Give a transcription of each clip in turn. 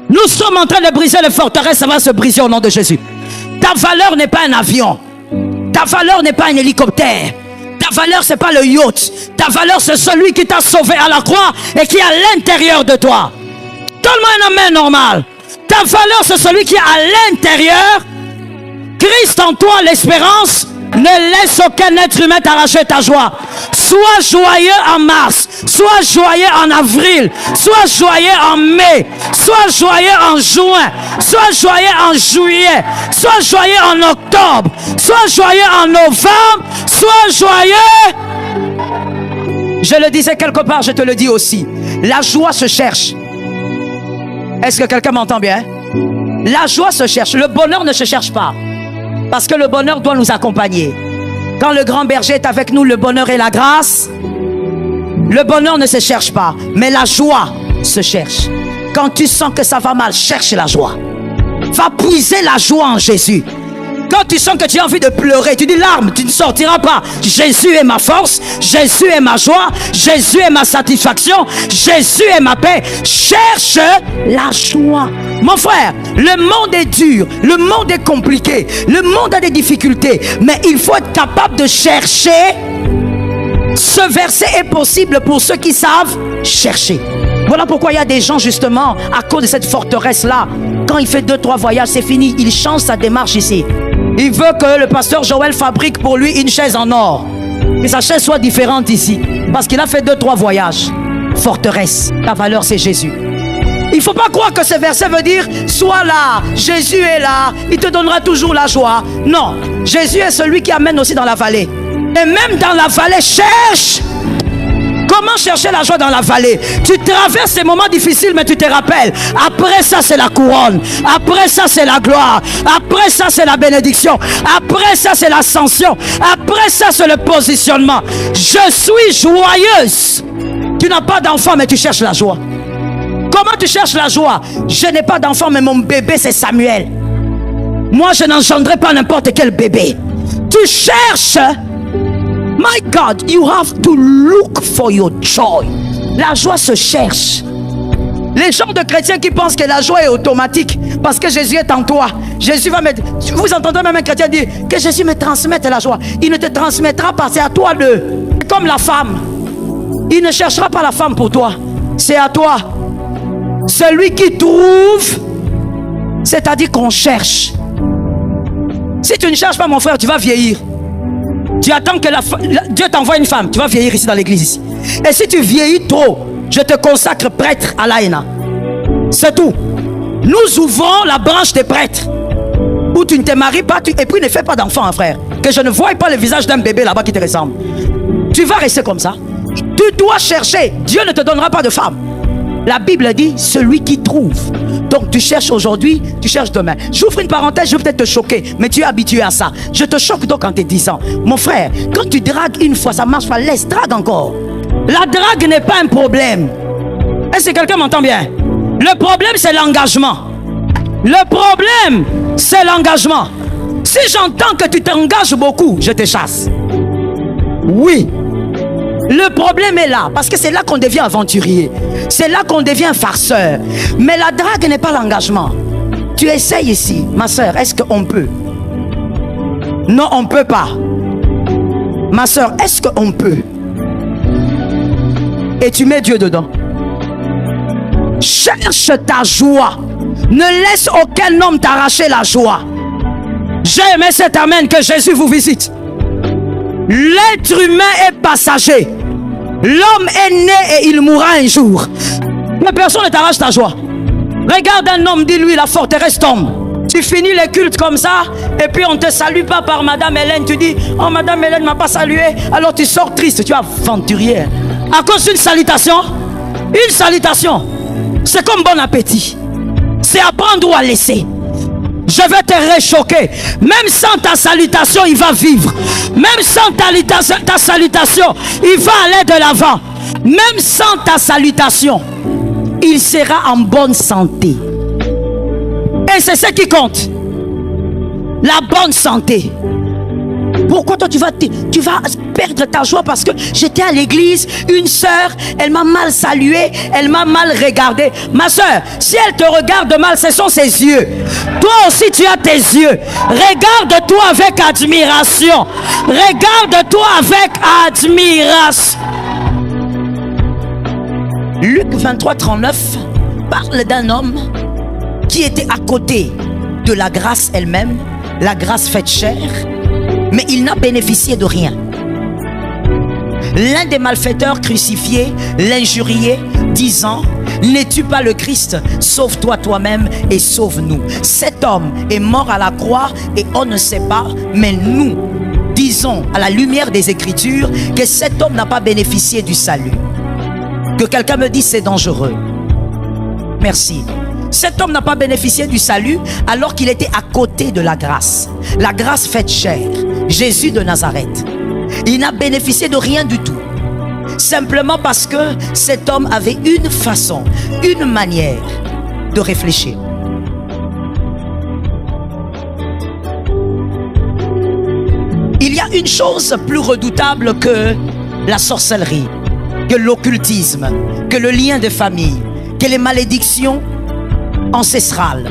Nous sommes en train de briser les forteresses, ça va se briser au nom de Jésus. Ta valeur n'est pas un avion. Ta valeur n'est pas un hélicoptère. Ta valeur, c'est pas le yacht. Ta valeur, c'est celui qui t'a sauvé à la croix et qui est à l'intérieur de toi. Donne-moi un amen normal. Ta valeur, c'est celui qui est à l'intérieur. Christ en toi, l'espérance. Ne laisse aucun être humain t'arracher ta joie. Sois joyeux en mars, sois joyeux en avril, sois joyeux en mai, sois joyeux en juin, sois joyeux en juillet, sois joyeux en octobre, sois joyeux en novembre, sois joyeux. Je le disais quelque part, je te le dis aussi. La joie se cherche. Est-ce que quelqu'un m'entend bien? La joie se cherche. Le bonheur ne se cherche pas. Parce que le bonheur doit nous accompagner. Quand le grand berger est avec nous, le bonheur et la grâce. Le bonheur ne se cherche pas, mais la joie se cherche. Quand tu sens que ça va mal, cherche la joie. Va puiser la joie en Jésus. Quand tu sens que tu as envie de pleurer, tu dis larmes, tu ne sortiras pas. Jésus est ma force, Jésus est ma joie, Jésus est ma satisfaction, Jésus est ma paix. Cherche la joie. Mon frère, le monde est dur, le monde est compliqué, le monde a des difficultés, mais il faut être capable de chercher. Ce verset est possible pour ceux qui savent chercher. Voilà pourquoi il y a des gens justement, à cause de cette forteresse-là, quand il fait 2-3 voyages, c'est fini, il change sa démarche ici. Il veut que le pasteur Joël fabrique pour lui une chaise en or. Que sa chaise soit différente ici. Parce qu'il a fait 2-3 voyages. Forteresse, ta valeur c'est Jésus. Il ne faut pas croire que ce verset veut dire sois là, Jésus est là, il te donnera toujours la joie. Non, Jésus est celui qui amène aussi dans la vallée. Et même dans la vallée, cherche. Comment chercher la joie dans la vallée? Tu traverses ces moments difficiles, mais tu te rappelles. Après ça, c'est la couronne. Après ça, c'est la gloire. Après ça, c'est la bénédiction. Après ça, c'est l'ascension. Après ça, c'est le positionnement. Je suis joyeuse. Tu n'as pas d'enfant, mais tu cherches la joie. Comment tu cherches la joie? Je n'ai pas d'enfant, mais mon bébé, c'est Samuel. Moi, je n'engendrerai pas n'importe quel bébé. Tu cherches. My God, you have to look for your joy. La joie se cherche. Les gens de chrétiens qui pensent que la joie est automatique parce que Jésus est en toi. Jésus va mettre. Vous entendrez même un chrétien dire que Jésus me transmette la joie. Il ne te transmettra pas, c'est à toi de. Comme la femme. Il ne cherchera pas la femme pour toi. C'est à toi. Celui qui trouve, c'est-à-dire qu'on cherche. Si tu ne cherches pas, mon frère, tu vas vieillir. Tu attends que Dieu t'envoie une femme. Tu vas vieillir ici dans l'église ici. Et si tu vieillis trop, je te consacre prêtre à l'AENA. C'est tout. Nous ouvrons la branche des prêtres. Où tu ne te maries pas et puis ne fais pas d'enfant, hein, frère. Que je ne voie pas le visage d'un bébé là-bas qui te ressemble. Tu vas rester comme ça. Tu dois chercher. Dieu ne te donnera pas de femme. La Bible dit celui qui trouve. Donc tu cherches aujourd'hui, tu cherches demain. J'ouvre une parenthèse, je vais peut-être te choquer, mais tu es habitué à ça. Je te choque donc en te disant, mon frère, quand tu dragues une fois, ça marche pas, laisse, drague encore. La drague n'est pas un problème. Est-ce que quelqu'un m'entend bien? Le problème, c'est l'engagement. Le problème, c'est l'engagement. Si j'entends que tu t'engages beaucoup, je te chasse. Oui. Le problème est là, parce que c'est là qu'on devient aventurier. C'est là qu'on devient farceur. Mais la drague n'est pas l'engagement. Tu essayes ici, ma soeur, est-ce qu'on peut? Non, on ne peut pas. Ma soeur, est-ce qu'on peut? Et tu mets Dieu dedans. Cherche ta joie. Ne laisse aucun homme t'arracher la joie. J'ai aimé cet amen, que Jésus vous visite. L'être humain est passager. L'homme est né et il mourra un jour. Mais personne ne t'arrache ta joie. Regarde un homme, dis-lui, la forteresse tombe. Tu finis les cultes comme ça, et puis on ne te salue pas par Madame Hélène. Tu dis, oh Madame Hélène ne m'a pas salué. Alors tu sors triste, tu es aventurier. À cause d'une salutation. Une salutation, c'est comme bon appétit. C'est à prendre ou à laisser. Je vais te réchoquer. Même sans ta salutation, il va vivre. Même sans ta salutation, il va aller de l'avant. Même sans ta salutation, il sera en bonne santé. Et c'est ce qui compte. La bonne santé. Pourquoi toi tu vas perdre ta joie parce que j'étais à l'église, une sœur, elle m'a mal salué, elle m'a mal regardé. Ma sœur, si elle te regarde mal, ce sont ses yeux. Toi aussi tu as tes yeux. Regarde-toi avec admiration. Regarde-toi avec admiration. Luc 23, 39 parle d'un homme qui était à côté de la grâce elle-même, la grâce faite chair, mais il n'a bénéficié de rien. L'un des malfaiteurs crucifiés l'injuriait, disant: n'es-tu pas le Christ? Sauve-toi toi-même et sauve-nous. Cet homme est mort à la croix et on ne sait pas, mais nous disons à la lumière des Écritures que cet homme n'a pas bénéficié du salut. Que quelqu'un me dise c'est dangereux. Merci. Cet homme n'a pas bénéficié du salut alors qu'il était à côté de la grâce faite chair, Jésus de Nazareth. Il n'a bénéficié de rien du tout, simplement parce que cet homme avait une façon, une manière de réfléchir. Il y a une chose plus redoutable que la sorcellerie, que l'occultisme, que le lien de famille, que les malédictions ancestrales.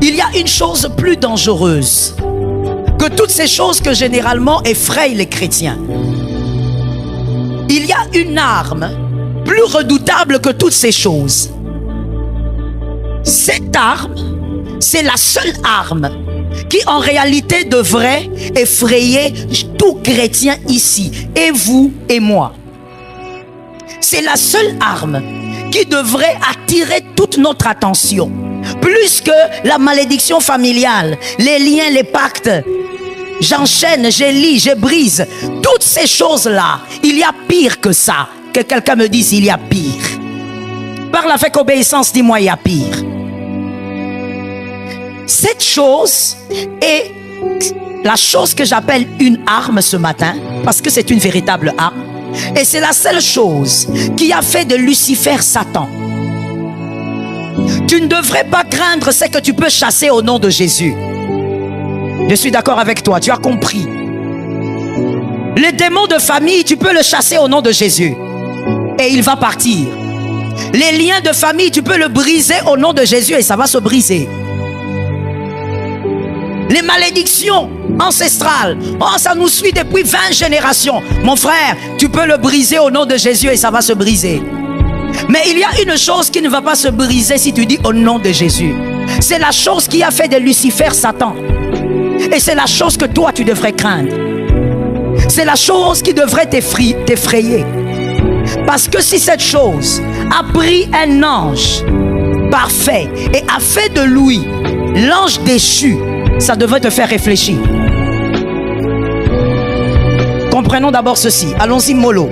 Il y a une chose plus dangereuse que toutes ces choses que généralement effrayent les chrétiens. Il y a une arme plus redoutable que toutes ces choses. Cette arme, c'est la seule arme qui en réalité devrait effrayer tout chrétien ici, et vous et moi. C'est la seule arme qui devrait attirer toute notre attention. Plus que la malédiction familiale, les liens, les pactes. J'enchaîne, je lis, je brise. Toutes ces choses-là, il y a pire que ça. Que quelqu'un me dise, il y a pire. Parle avec obéissance, dis-moi, il y a pire. Cette chose est la chose que j'appelle une arme ce matin, parce que c'est une véritable arme. Et c'est la seule chose qui a fait de Lucifer Satan. Tu ne devrais pas craindre ce que tu peux chasser au nom de Jésus. Je suis d'accord avec toi, tu as compris. Les démons de famille, tu peux le chasser au nom de Jésus. Et il va partir. Les liens de famille, tu peux le briser au nom de Jésus et ça va se briser. Les malédictions ancestrales, oh, ça nous suit depuis 20 générations. Mon frère, tu peux le briser au nom de Jésus et ça va se briser. Mais il y a une chose qui ne va pas se briser si tu dis au nom de Jésus. C'est la chose qui a fait de Lucifer Satan. Et c'est la chose que toi tu devrais craindre. C'est la chose qui devrait t'effrayer. Parce que si cette chose a pris un ange parfait et a fait de lui l'ange déchu, ça devrait te faire réfléchir. Comprenons d'abord ceci. Allons-y mollo.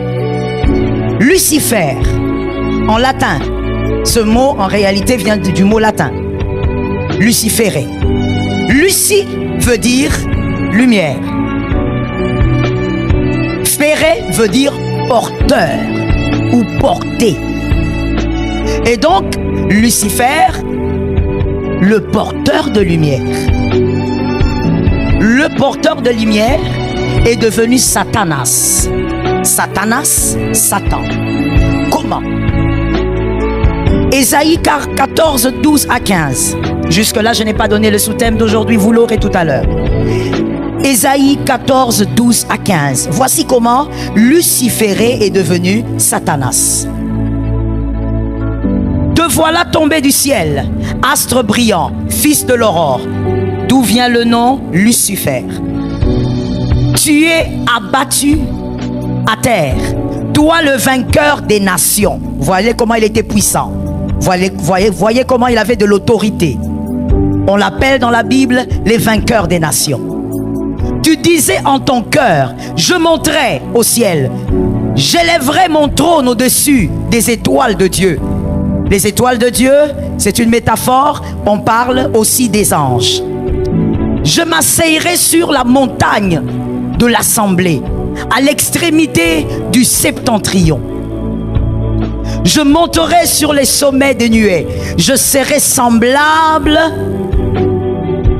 Lucifer, en latin, ce mot en réalité vient du mot latin. Lucifere. Lucie veut dire lumière. Fere veut dire porteur ou porter. Et donc, Lucifer, le porteur de lumière. Le porteur de lumière est devenu Satanas. Satanas, Satan. Comment? Ésaïe 14, 12 à 15. Jusque-là, je n'ai pas donné le sous-thème d'aujourd'hui, vous l'aurez tout à l'heure. Ésaïe 14, 12 à 15. Voici comment Luciféré est devenu Satanas. Te voilà tombé du ciel, astre brillant, fils de l'aurore. D'où vient le nom Lucifer? Tu es abattu à terre, toi le vainqueur des nations. Voyez comment il était puissant. Voyez comment il avait de l'autorité. On l'appelle dans la Bible les vainqueurs des nations. Tu disais en ton cœur, je monterai au ciel, j'élèverai mon trône au-dessus des étoiles de Dieu. Les étoiles de Dieu, c'est une métaphore, on parle aussi des anges. Je m'asseillerai sur la montagne de l'assemblée, à l'extrémité du septentrion. Je monterai sur les sommets des nuées. Je serai semblable.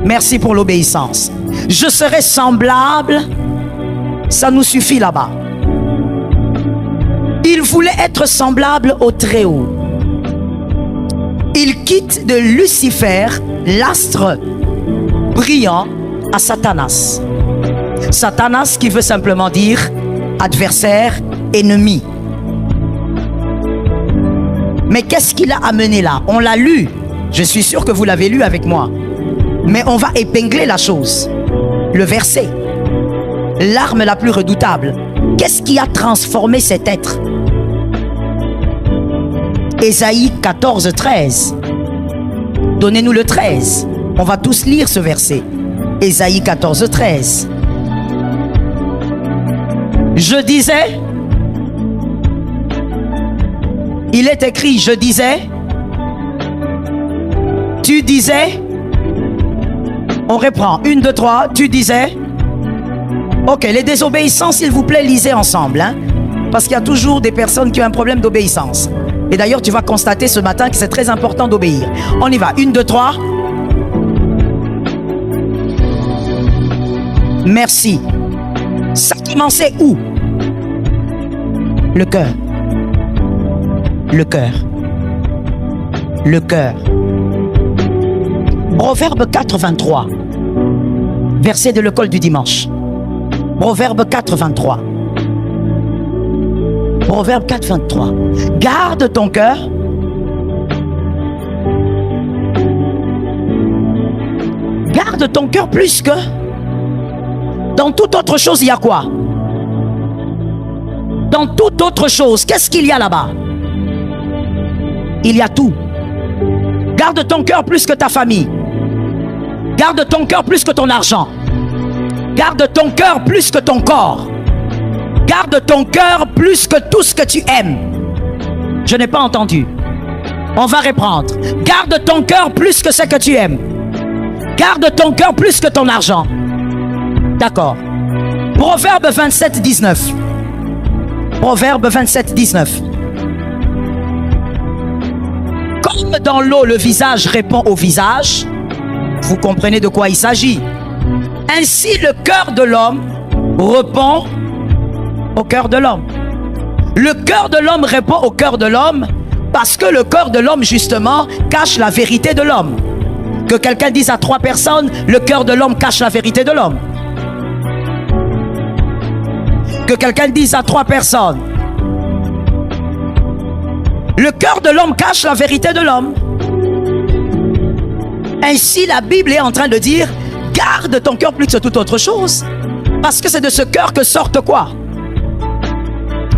Merci pour l'obéissance. Je serai semblable Ça nous suffit là-bas. Il voulait être semblable au Très-Haut. Il quitte de Lucifer, l'astre brillant, à Satanas. Satanas qui veut simplement dire adversaire, ennemi. Mais qu'est-ce qu'il a amené là? On l'a lu. Je suis sûr que vous l'avez lu avec moi. Mais on va épingler la chose. Le verset. L'arme la plus redoutable. Qu'est-ce qui a transformé cet être? Ésaïe 14, 13. Donnez-nous le 13. On va tous lire ce verset. Ésaïe 14, 13. Je disais, il est écrit, je disais, tu disais, on reprend, 1, 2, 3, tu disais. Ok, les désobéissants, s'il vous plaît, lisez ensemble, hein, parce qu'il y a toujours des personnes qui ont un problème d'obéissance. Et d'ailleurs, tu vas constater ce matin que c'est très important d'obéir. On y va, 1, 2, 3. Merci. Ça commençait où? Le cœur. Le cœur. Le cœur. Proverbe 4, 23. Verset de l'école du dimanche. Proverbe 4, 23. Proverbe 4, 23. Garde ton cœur. Garde ton cœur plus que... Dans toute autre chose, il y a quoi? Dans toute autre chose, qu'est-ce qu'il y a là-bas? Il y a tout. Garde ton cœur plus que ta famille. Garde ton cœur plus que ton argent. Garde ton cœur plus que ton corps. Garde ton cœur plus que tout ce que tu aimes. Je n'ai pas entendu. On va reprendre. Garde ton cœur plus que ce que tu aimes. Garde ton cœur plus que ton argent. D'accord. Proverbe 27, 19. Proverbe 27, 19. Comme dans l'eau, le visage répond au visage. Vous comprenez de quoi il s'agit. Ainsi, le cœur de l'homme répond au cœur de l'homme. Le cœur de l'homme répond au cœur de l'homme parce que le cœur de l'homme, justement, cache la vérité de l'homme. Que quelqu'un dise à 3 personnes, le cœur de l'homme cache la vérité de l'homme. Que quelqu'un dise à 3 personnes, le cœur de l'homme cache la vérité de l'homme. Ainsi, la Bible est en train de dire, garde ton cœur plus que toute autre chose. Parce que c'est de ce cœur que sortent quoi?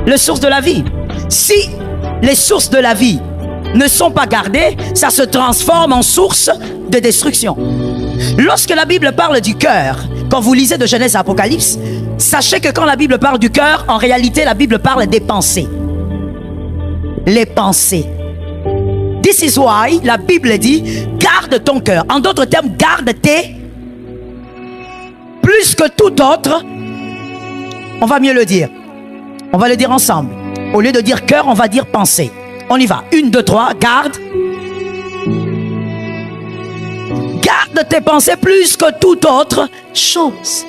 Les sources de la vie. Si les sources de la vie ne sont pas gardées, ça se transforme en source de destruction. Lorsque la Bible parle du cœur, quand vous lisez de Genèse à Apocalypse, sachez que quand la Bible parle du cœur, en réalité, la Bible parle des pensées. Les pensées. This is why la Bible dit, garde ton cœur. En d'autres termes, garde tes... Plus que tout autre, on va mieux le dire. On va le dire ensemble. Au lieu de dire cœur, on va dire pensée. On y va. 1, 2, 3, garde. Garde tes pensées plus que toute autre chose.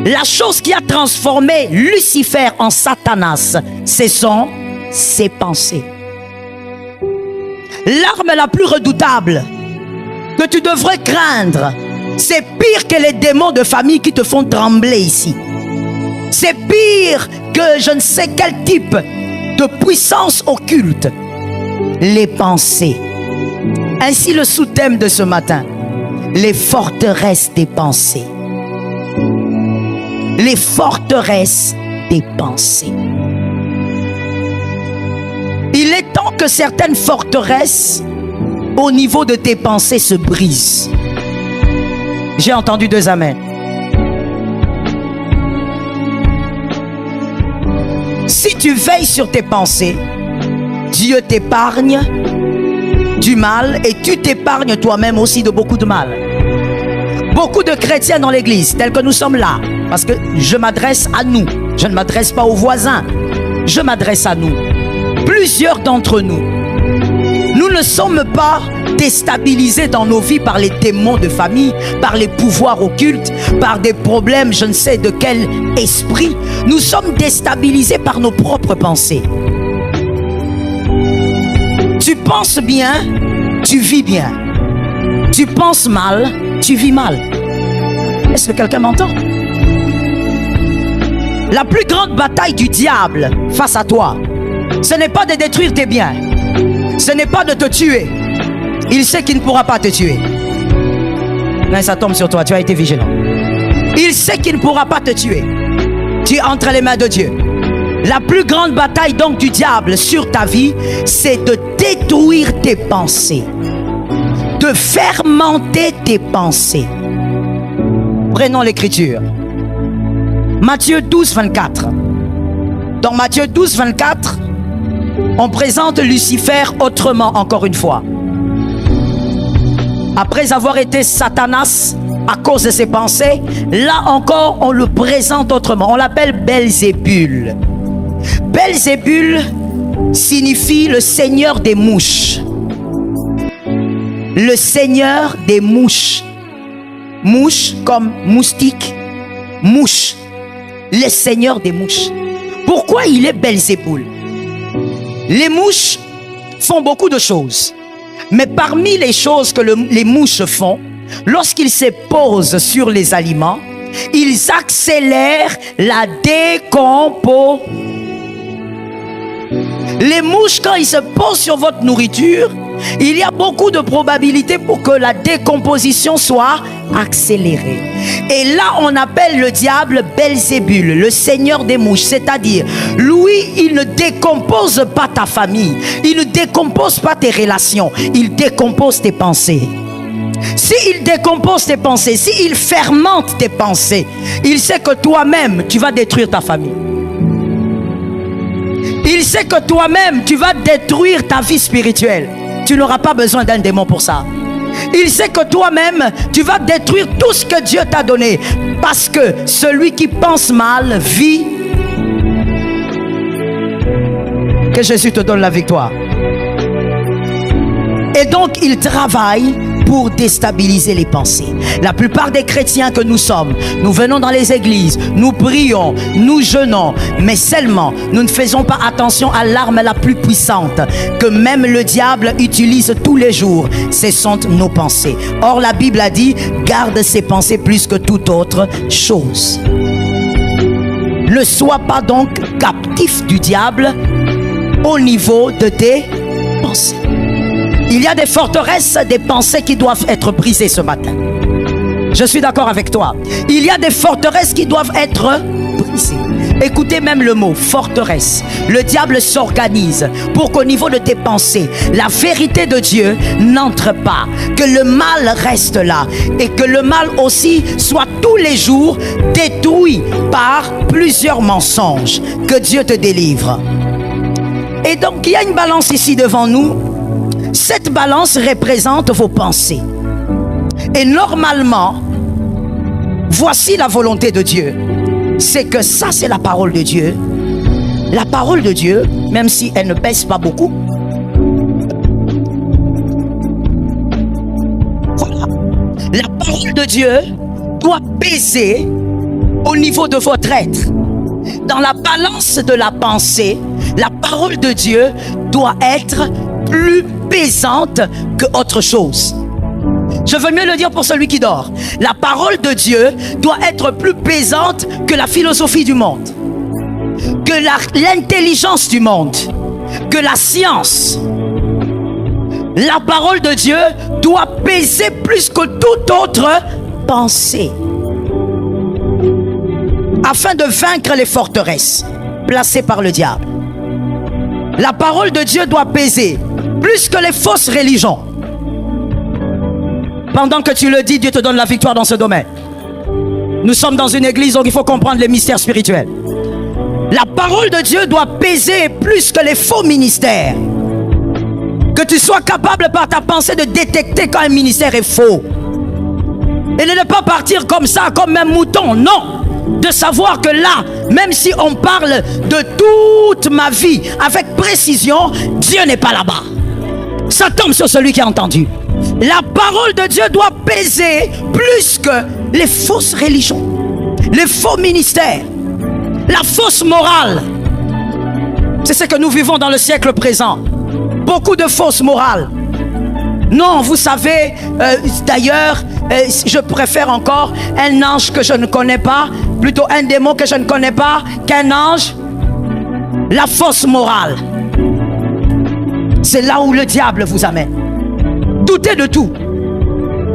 La chose qui a transformé Lucifer en Satanas, ce sont ses pensées. L'arme la plus redoutable que tu devrais craindre, c'est pire que les démons de famille qui te font trembler ici. C'est pire que je ne sais quel type de puissance occulte. Les pensées. Ainsi le sous-thème de ce matin. Les forteresses des pensées. Les forteresses des pensées. Il est temps que certaines forteresses au niveau de tes pensées se brisent. J'ai entendu 2 amens. Si tu veilles sur tes pensées, Dieu t'épargne du mal et tu t'épargnes toi-même aussi de beaucoup de mal. Beaucoup de chrétiens dans l'église, tels que nous sommes là, parce que je m'adresse à nous, je ne m'adresse pas aux voisins, je m'adresse à nous. Plusieurs d'entre nous, nous ne sommes pas déstabilisés dans nos vies par les démons de famille, par les pouvoirs occultes, par des problèmes, je ne sais de quel esprit. Nous sommes déstabilisés par nos propres pensées. Tu penses bien, tu vis bien. Tu penses mal, tu vis mal. Est-ce que quelqu'un m'entend? La plus grande bataille du diable face à toi, ce n'est pas de détruire tes biens. Ce n'est pas de te tuer. Il sait qu'il ne pourra pas te tuer. Mais ça tombe sur toi, tu as été vigilant. Il sait qu'il ne pourra pas te tuer. Tu es entre les mains de Dieu. La plus grande bataille donc du diable sur ta vie, c'est de détruire tes pensées. De fermenter tes pensées. Prenons l'écriture. Matthieu 12, 24. Dans Matthieu 12, 24, on présente Lucifer autrement encore une fois. Après avoir été Satanas à cause de ses pensées, là encore on le présente autrement. On l'appelle Belzébul. Belzébul signifie le seigneur des mouches. Le seigneur des mouches. Mouche comme moustique. Mouche. Le seigneur des mouches. Pourquoi il est Belzébul? Les mouches font beaucoup de choses. Mais parmi les choses que les mouches font, lorsqu'ils se posent sur les aliments, ils accélèrent la décomposition. Les mouches, quand ils se posent sur votre nourriture, il y a beaucoup de probabilités pour que la décomposition soit accélérée. Et là, on appelle le diable Belzébul, le seigneur des mouches. C'est-à-dire, lui, il ne décompose pas ta famille. Il ne décompose pas tes relations. Il décompose tes pensées. S'il décompose tes pensées, s'il fermente tes pensées, il sait que toi-même, tu vas détruire ta famille. Il sait que toi-même, tu vas détruire ta vie spirituelle. Tu n'auras pas besoin d'un démon pour ça. Il sait que toi-même, tu vas détruire tout ce que Dieu t'a donné. Parce que celui qui pense mal vit. Que Jésus te donne la victoire. Et donc, il travaille pour déstabiliser les pensées. La plupart des chrétiens que nous sommes, nous venons dans les églises, nous prions, nous jeûnons, mais seulement nous ne faisons pas attention à l'arme la plus puissante que même le diable utilise tous les jours. Ce sont nos pensées. Or, la Bible a dit, garde ses pensées plus que toute autre chose. Ne sois pas donc captif du diable au niveau de tes pensées. Il y a des forteresses, des pensées qui doivent être brisées ce matin. Je suis d'accord avec toi. Il y a des forteresses qui doivent être brisées. Écoutez même le mot, forteresse. Le diable s'organise pour qu'au niveau de tes pensées, la vérité de Dieu n'entre pas. Que le mal reste là. Et que le mal aussi soit tous les jours détruit par plusieurs mensonges. Que Dieu te délivre. Et donc, il y a une balance ici devant nous. Cette balance représente vos pensées. Et normalement, voici la volonté de Dieu. C'est que ça, c'est la parole de Dieu. La parole de Dieu, même si elle ne pèse pas beaucoup. Voilà. La parole de Dieu doit peser au niveau de votre être. Dans la balance de la pensée, la parole de Dieu doit être plus pesante que autre chose. Je veux mieux le dire pour celui qui dort. La parole de Dieu doit être plus pesante que la philosophie du monde, que l'intelligence du monde, que la science. La parole de Dieu doit peser plus que toute autre pensée, afin de vaincre les forteresses placées par le diable. La parole de Dieu doit peser plus que les fausses religions. Pendant que tu le dis, Dieu te donne la victoire dans ce domaine. Nous sommes dans une église où il faut comprendre les mystères spirituels. La parole de Dieu doit peser plus que les faux ministères. Que tu sois capable par ta pensée de détecter quand un ministère est faux. Et de ne pas partir comme ça, comme un mouton. Non. De savoir que là, même si on parle de toute ma vie avec précision, Dieu n'est pas là-bas. Ça tombe sur celui qui a entendu. La parole de Dieu doit peser plus que les fausses religions, les faux ministères, la fausse morale. C'est ce que nous vivons dans le siècle présent. Beaucoup de fausses morales. Non, vous savez, d'ailleurs, je préfère encore un ange que je ne connais pas, plutôt un démon que je ne connais pas, qu'un ange. La fausse morale. C'est là où le diable vous amène. Doutez de tout.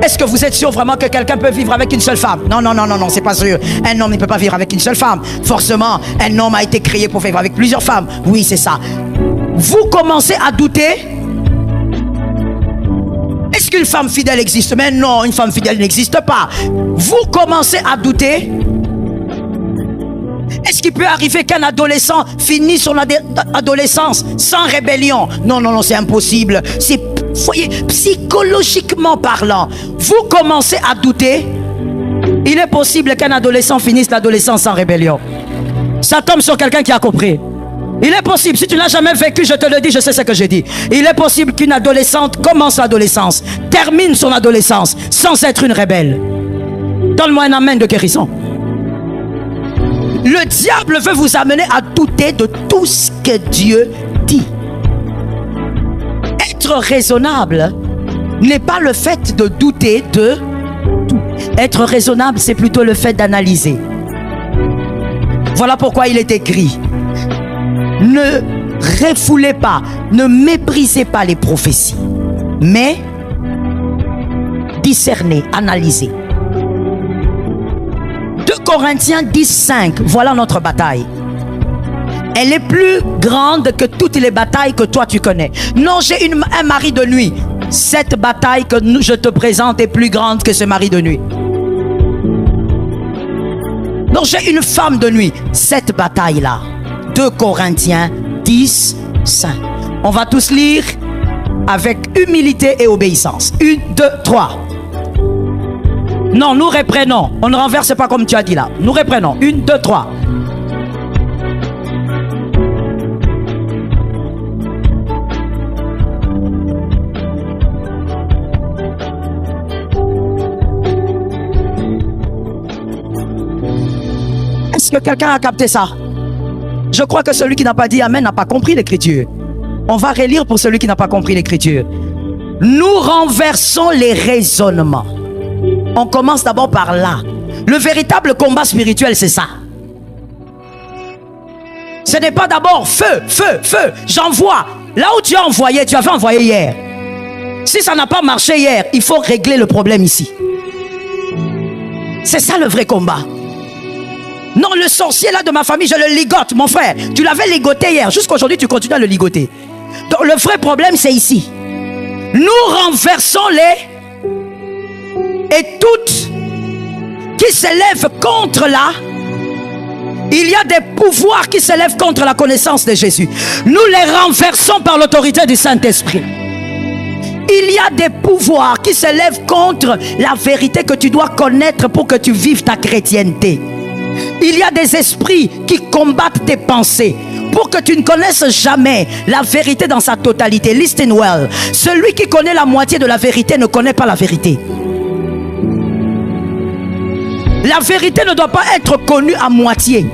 Est-ce que vous êtes sûr vraiment que quelqu'un peut vivre avec une seule femme? Non, non, non, non, non, c'est pas sûr. Un homme ne peut pas vivre avec une seule femme. Forcément, un homme a été créé pour vivre avec plusieurs femmes. Oui, c'est ça. Vous commencez à douter. Est-ce qu'une femme fidèle existe? Mais non, une femme fidèle n'existe pas. Vous commencez à douter. Est-ce qu'il peut arriver qu'un adolescent finisse son adolescence sans rébellion? Non, non, non, c'est impossible. C'est, voyez, psychologiquement parlant, vous commencez à douter. Il est possible qu'un adolescent finisse l'adolescence sans rébellion. Ça tombe sur quelqu'un qui a compris. Il est possible, si tu n'as jamais vécu, je te le dis, je sais ce que je dis. Il est possible qu'une adolescente commence l'adolescence, termine son adolescence sans être une rebelle. Donne-moi un amen de guérison. Le diable veut vous amener à douter de tout ce que Dieu dit. Être raisonnable n'est pas le fait de douter de tout. Être raisonnable, c'est plutôt le fait d'analyser. Voilà pourquoi il est écrit: ne refoulez pas, ne méprisez pas les prophéties, mais discernez, analysez. 2 Corinthiens 10:5, voilà notre bataille. Elle est plus grande que toutes les batailles que toi tu connais. Non, j'ai un mari de nuit. Cette bataille que je te présente est plus grande que ce mari de nuit. Non, j'ai une femme de nuit. Cette bataille-là. 2 Corinthiens 10:5. On va tous lire avec humilité et obéissance. 1, 2, 3. Non, nous reprenons. On ne renverse pas comme tu as dit là. Nous reprenons. 1, 2, 3. Est-ce que quelqu'un a capté ça? Je crois que celui qui n'a pas dit amen n'a pas compris l'écriture. On va relire pour celui qui n'a pas compris l'écriture. Nous renversons les raisonnements. On commence d'abord par là. Le véritable combat spirituel, c'est ça. Ce n'est pas d'abord feu, feu, feu. J'envoie. Là où tu as envoyé, tu avais envoyé hier. Si ça n'a pas marché hier, il faut régler le problème ici. C'est ça le vrai combat. Non, le sorcier là de ma famille, je le ligote, mon frère. Tu l'avais ligoté hier. Jusqu'à aujourd'hui, tu continues à le ligoter. Donc le vrai problème, c'est ici. Nous renversons les... Et toutes qui s'élèvent contre là, il y a des pouvoirs qui s'élèvent contre la connaissance de Jésus. Nous les renversons par l'autorité du Saint-Esprit. Il y a des pouvoirs qui s'élèvent contre la vérité que tu dois connaître pour que tu vives ta chrétienté. Il y a des esprits qui combattent tes pensées pour que tu ne connaisses jamais la vérité dans sa totalité. Listen well. Celui qui connaît la moitié de la vérité ne connaît pas la vérité. La vérité ne doit pas être connue à moitié,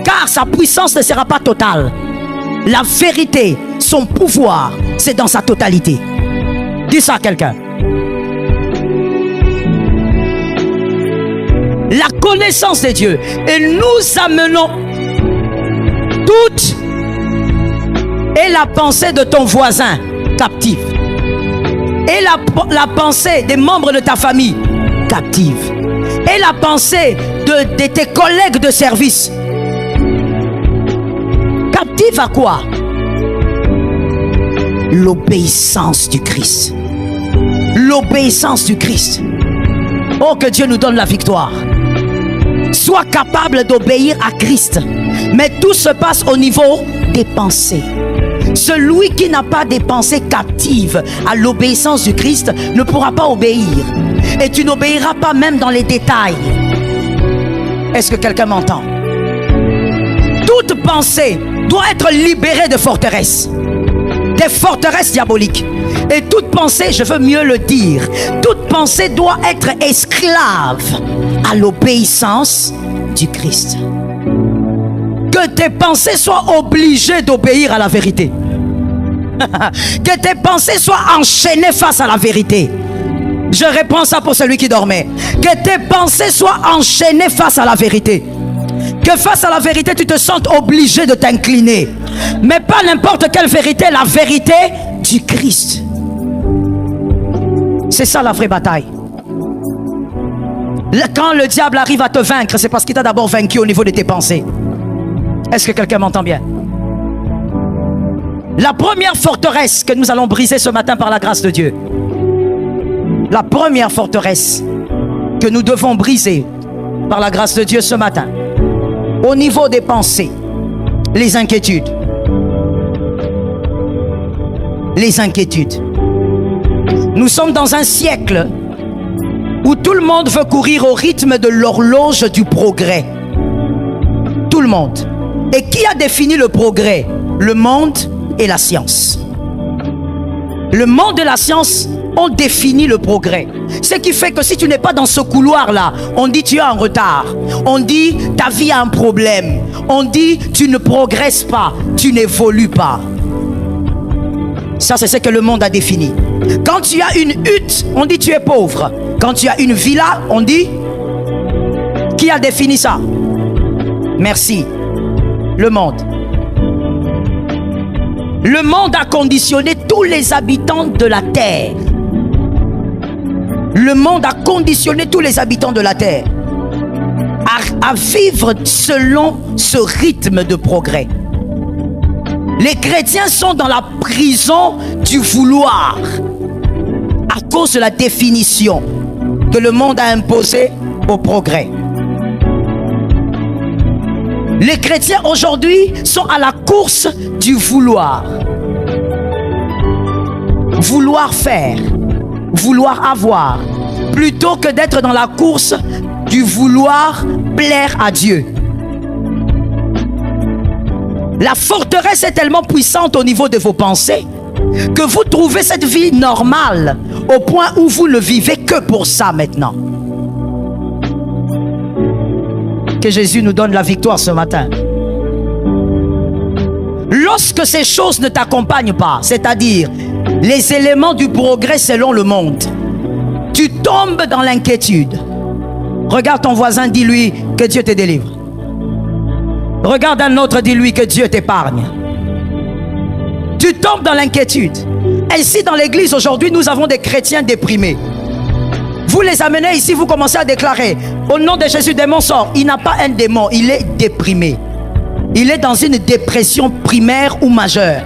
car sa puissance ne sera pas totale. La vérité, son pouvoir, c'est dans sa totalité. Dis ça à quelqu'un. La connaissance de Dieu. Et nous amenons toute et la pensée de ton voisin captive. Et la pensée des membres de ta famille captive. Et la pensée de tes collègues de service. Captive à quoi? L'obéissance du Christ. L'obéissance du Christ. Oh, que Dieu nous donne la victoire. Sois capable d'obéir à Christ. Mais tout se passe au niveau des pensées. Celui qui n'a pas des pensées captives à l'obéissance du Christ ne pourra pas obéir. Et tu n'obéiras pas même dans les détails. Est-ce que quelqu'un m'entend? Toute pensée doit être libérée de forteresses. Des forteresses diaboliques. Et toute pensée, je veux mieux le dire, toute pensée doit être esclave à l'obéissance du Christ. Que tes pensées soient obligées d'obéir à la vérité. Que tes pensées soient enchaînées face à la vérité. Je réponds ça pour celui qui dormait. Que tes pensées soient enchaînées face à la vérité. Que face à la vérité, tu te sentes obligé de t'incliner. Mais pas n'importe quelle vérité, la vérité du Christ. C'est ça la vraie bataille. Quand le diable arrive à te vaincre, c'est parce qu'il t'a d'abord vaincu au niveau de tes pensées. Est-ce que quelqu'un m'entend bien? La première forteresse que nous allons briser ce matin par la grâce de Dieu, la première forteresse que nous devons briser par la grâce de Dieu ce matin, au niveau des pensées, les inquiétudes. Les inquiétudes. Nous sommes dans un siècle où tout le monde veut courir au rythme de l'horloge du progrès. Tout le monde. Et qui a défini le progrès? Le monde et la science. Le monde et la science ont défini le progrès. Ce qui fait que si tu n'es pas dans ce couloir-là, on dit tu es en retard. On dit ta vie a un problème. On dit tu ne progresses pas, tu n'évolues pas. Ça, c'est ce que le monde a défini. Quand tu as une hutte, on dit tu es pauvre. Quand tu as une villa, on dit... Qui a défini ça? Merci. Le monde. Le monde a conditionné tous les habitants de la terre. Le monde a conditionné tous les habitants de la terre à vivre selon ce rythme de progrès. Les chrétiens sont dans la prison du vouloir à cause de la définition que le monde a imposée au progrès. Les chrétiens aujourd'hui sont à la course du vouloir. Vouloir faire, vouloir avoir, plutôt que d'être dans la course du vouloir plaire à Dieu. La forteresse est tellement puissante au niveau de vos pensées que vous trouvez cette vie normale au point où vous ne vivez que pour ça maintenant. Que Jésus nous donne la victoire ce matin. Lorsque ces choses ne t'accompagnent pas, c'est-à-dire les éléments du progrès selon le monde, tu tombes dans l'inquiétude. Regarde ton voisin, dis-lui que Dieu te délivre. Regarde un autre, dis-lui que Dieu t'épargne. Tu tombes dans l'inquiétude. Ainsi, dans l'église aujourd'hui, nous avons des chrétiens déprimés. Vous les amenez ici, vous commencez à déclarer au nom de Jésus, démon sort. Il n'a pas un démon, il est déprimé. Il est dans une dépression primaire ou majeure.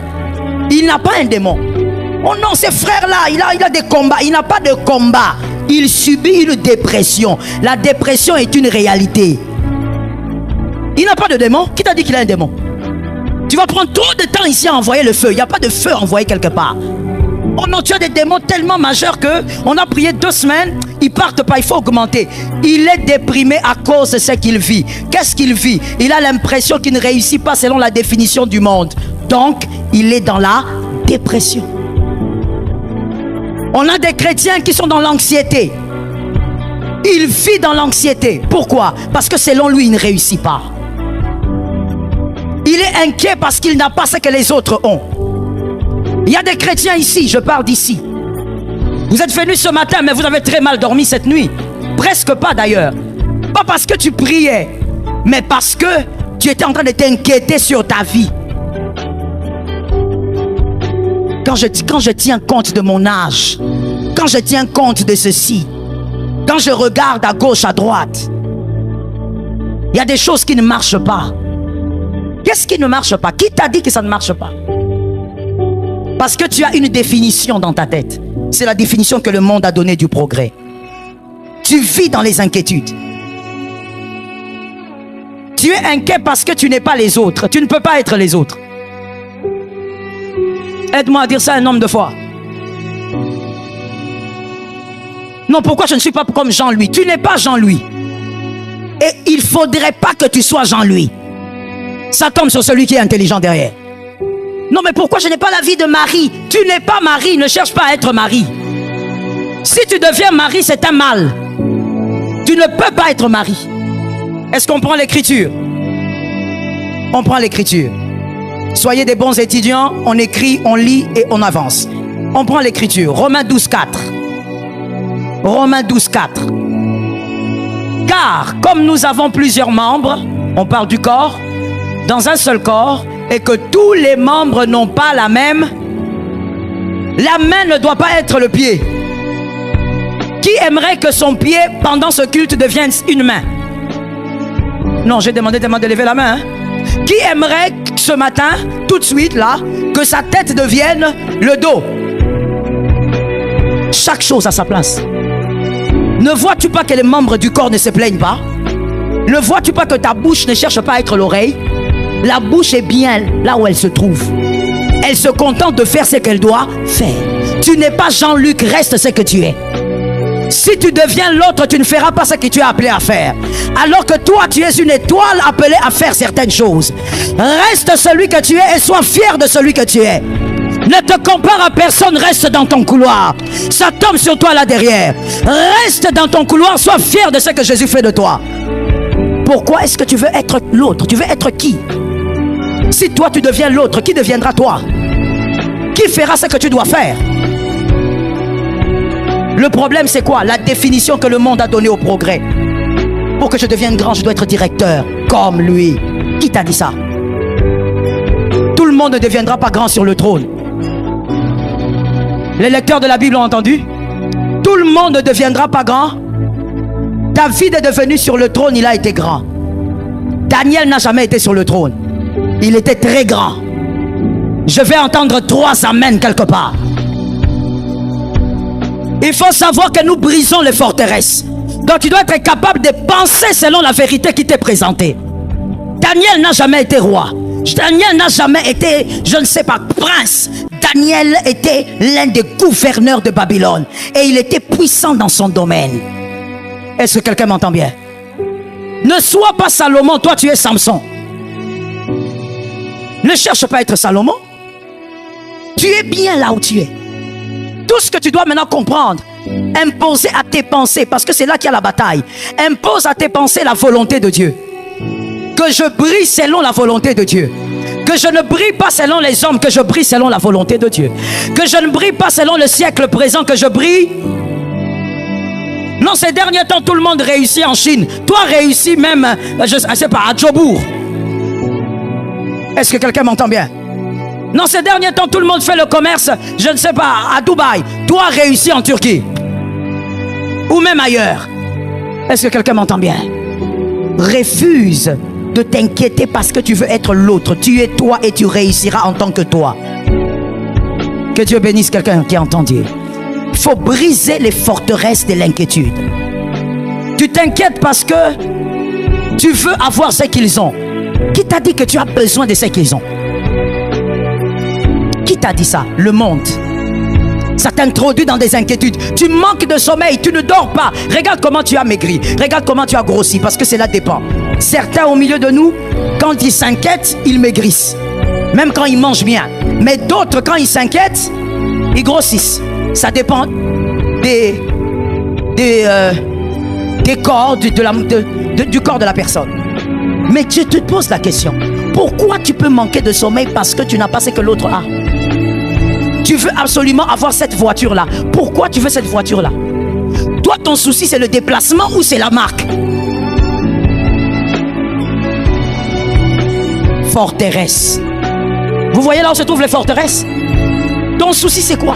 Il n'a pas un démon. Oh non, ces frères-là, il a des combats. Il n'a pas de combat. Il subit une dépression. La dépression est une réalité. Il n'a pas de démon. Qui t'a dit qu'il a un démon? Tu vas prendre trop de temps ici à envoyer le feu. Il n'y a pas de feu envoyé quelque part. Oh non, tu as des démons tellement majeurs que on a prié 2 semaines, ils partent pas, il faut augmenter. Il est déprimé à cause de ce qu'il vit. Qu'est-ce qu'il vit? Il a l'impression qu'il ne réussit pas selon la définition du monde. Donc, il est dans la dépression. On a des chrétiens qui sont dans l'anxiété. Il vit dans l'anxiété. Pourquoi? Parce que selon lui, il ne réussit pas. Il est inquiet parce qu'il n'a pas ce que les autres ont. Il y a des chrétiens ici, je parle d'ici. Vous êtes venus ce matin, mais vous avez très mal dormi cette nuit. Presque pas d'ailleurs. Pas parce que tu priais, mais parce que tu étais en train de t'inquiéter sur ta vie. Quand je tiens compte de mon âge, quand je tiens compte de ceci, quand je regarde à gauche, à droite, il y a des choses qui ne marchent pas. Qu'est-ce qui ne marche pas? Qui t'a dit que ça ne marche pas? Parce que tu as une définition dans ta tête. C'est la définition que le monde a donnée du progrès. Tu vis dans les inquiétudes. Tu es inquiet parce que tu n'es pas les autres. Tu ne peux pas être les autres. Aide-moi à dire ça à un homme de foi. Non, pourquoi je ne suis pas comme Jean-Louis? Tu n'es pas Jean-Louis. Et il ne faudrait pas que tu sois Jean-Louis. Ça tombe sur celui qui est intelligent derrière. Non, mais pourquoi je n'ai pas la vie de Marie? Tu n'es pas Marie, ne cherche pas à être Marie. Si tu deviens Marie, c'est un mal. Tu Tu ne peux pas être mari. Est-ce qu'on prend l'écriture? On prend l'écriture. Soyez des bons étudiants, on écrit, on lit et on avance. On prend l'écriture. Romains 12, 4. Romains 12, 4. Car comme nous avons plusieurs membres, on parle du corps, dans un seul corps, et que tous les membres n'ont pas la même, la main ne doit pas être le pied. Qui aimerait que son pied, pendant ce culte, devienne une main? Non, j'ai demandé tellement de lever la main. Qui aimerait ce matin, tout de suite là, que sa tête devienne le dos? Chaque chose à sa place. Ne vois-tu pas que les membres du corps ne se plaignent pas? Ne vois-tu pas que ta bouche ne cherche pas à être l'oreille? La bouche est bien là où elle se trouve. Elle se contente de faire ce qu'elle doit faire. Tu n'es pas Jean-Luc, reste ce que tu es. Si tu deviens l'autre, tu ne feras pas ce que tu es appelé à faire. Alors que toi, tu es une étoile appelée à faire certaines choses. Reste celui que tu es et sois fier de celui que tu es. Ne te compare à personne, reste dans ton couloir. Ça tombe sur toi là derrière. Reste dans ton couloir, sois fier de ce que Jésus fait de toi. Pourquoi est-ce que tu veux être l'autre? Tu veux être qui? Si toi tu deviens l'autre, qui deviendra toi? Qui fera ce que tu dois faire? Le problème c'est quoi? La définition que le monde a donnée au progrès. Pour que je devienne grand, je dois être directeur comme lui. Qui t'a dit ça? Tout le monde ne deviendra pas grand sur le trône. Les lecteurs de la Bible ont entendu? Tout le monde ne deviendra pas grand. David est devenu sur le trône, il a été grand. Daniel n'a jamais été sur le trône. Il était très grand. Je vais entendre 3 amens quelque part. Il faut savoir que nous brisons les forteresses. Donc tu dois être capable de penser selon la vérité qui t'est présentée. Daniel n'a jamais été roi. Daniel n'a jamais été, je ne sais pas, prince. Daniel était l'un des gouverneurs de Babylone. Et il était puissant dans son domaine. Est-ce que quelqu'un m'entend bien? Ne sois pas Salomon, toi tu es Samson. Ne cherche pas à être Salomon. Tu es bien là où tu es. Tout ce que tu dois maintenant comprendre, imposer à tes pensées, parce que c'est là qu'il y a la bataille. Impose à tes pensées la volonté de Dieu. Que je brille selon la volonté de Dieu. Que je ne brille pas selon les hommes, que je brille selon la volonté de Dieu. Que je ne brille pas selon le siècle présent, que je brille. Non, ces derniers temps, tout le monde réussit en Chine. Toi, réussis même, je ne sais pas, à Djobour. Est-ce que quelqu'un m'entend bien? Non, ces derniers temps, tout le monde fait le commerce, je ne sais pas, à Dubaï. Toi, réussis en Turquie. Ou même ailleurs. Est-ce que quelqu'un m'entend bien? Refuse de t'inquiéter parce que tu veux être l'autre. Tu es toi et tu réussiras en tant que toi. Que Dieu bénisse quelqu'un qui a entendu. Il faut briser les forteresses de l'inquiétude. Tu t'inquiètes parce que tu veux avoir ce qu'ils ont. Qui t'a dit que tu as besoin de ce qu'ils ont? Qui t'a dit ça? Le monde. Ça t'introduit dans des inquiétudes. Tu manques de sommeil, tu ne dors pas. Regarde comment tu as maigri. Regarde comment tu as grossi, parce que cela dépend. Certains au milieu de nous, quand ils s'inquiètent, ils maigrissent. Même quand ils mangent bien. Mais d'autres, quand ils s'inquiètent, ils grossissent. Ça dépend des corps, du corps de la personne. Mais tu te poses la question. Pourquoi tu peux manquer de sommeil parce que tu n'as pas ce que l'autre a? Tu veux absolument avoir cette voiture-là. Pourquoi tu veux cette voiture-là? Toi, ton souci, c'est le déplacement ou c'est la marque? Forteresse. Vous voyez là où se trouvent les forteresses? Ton souci, c'est quoi?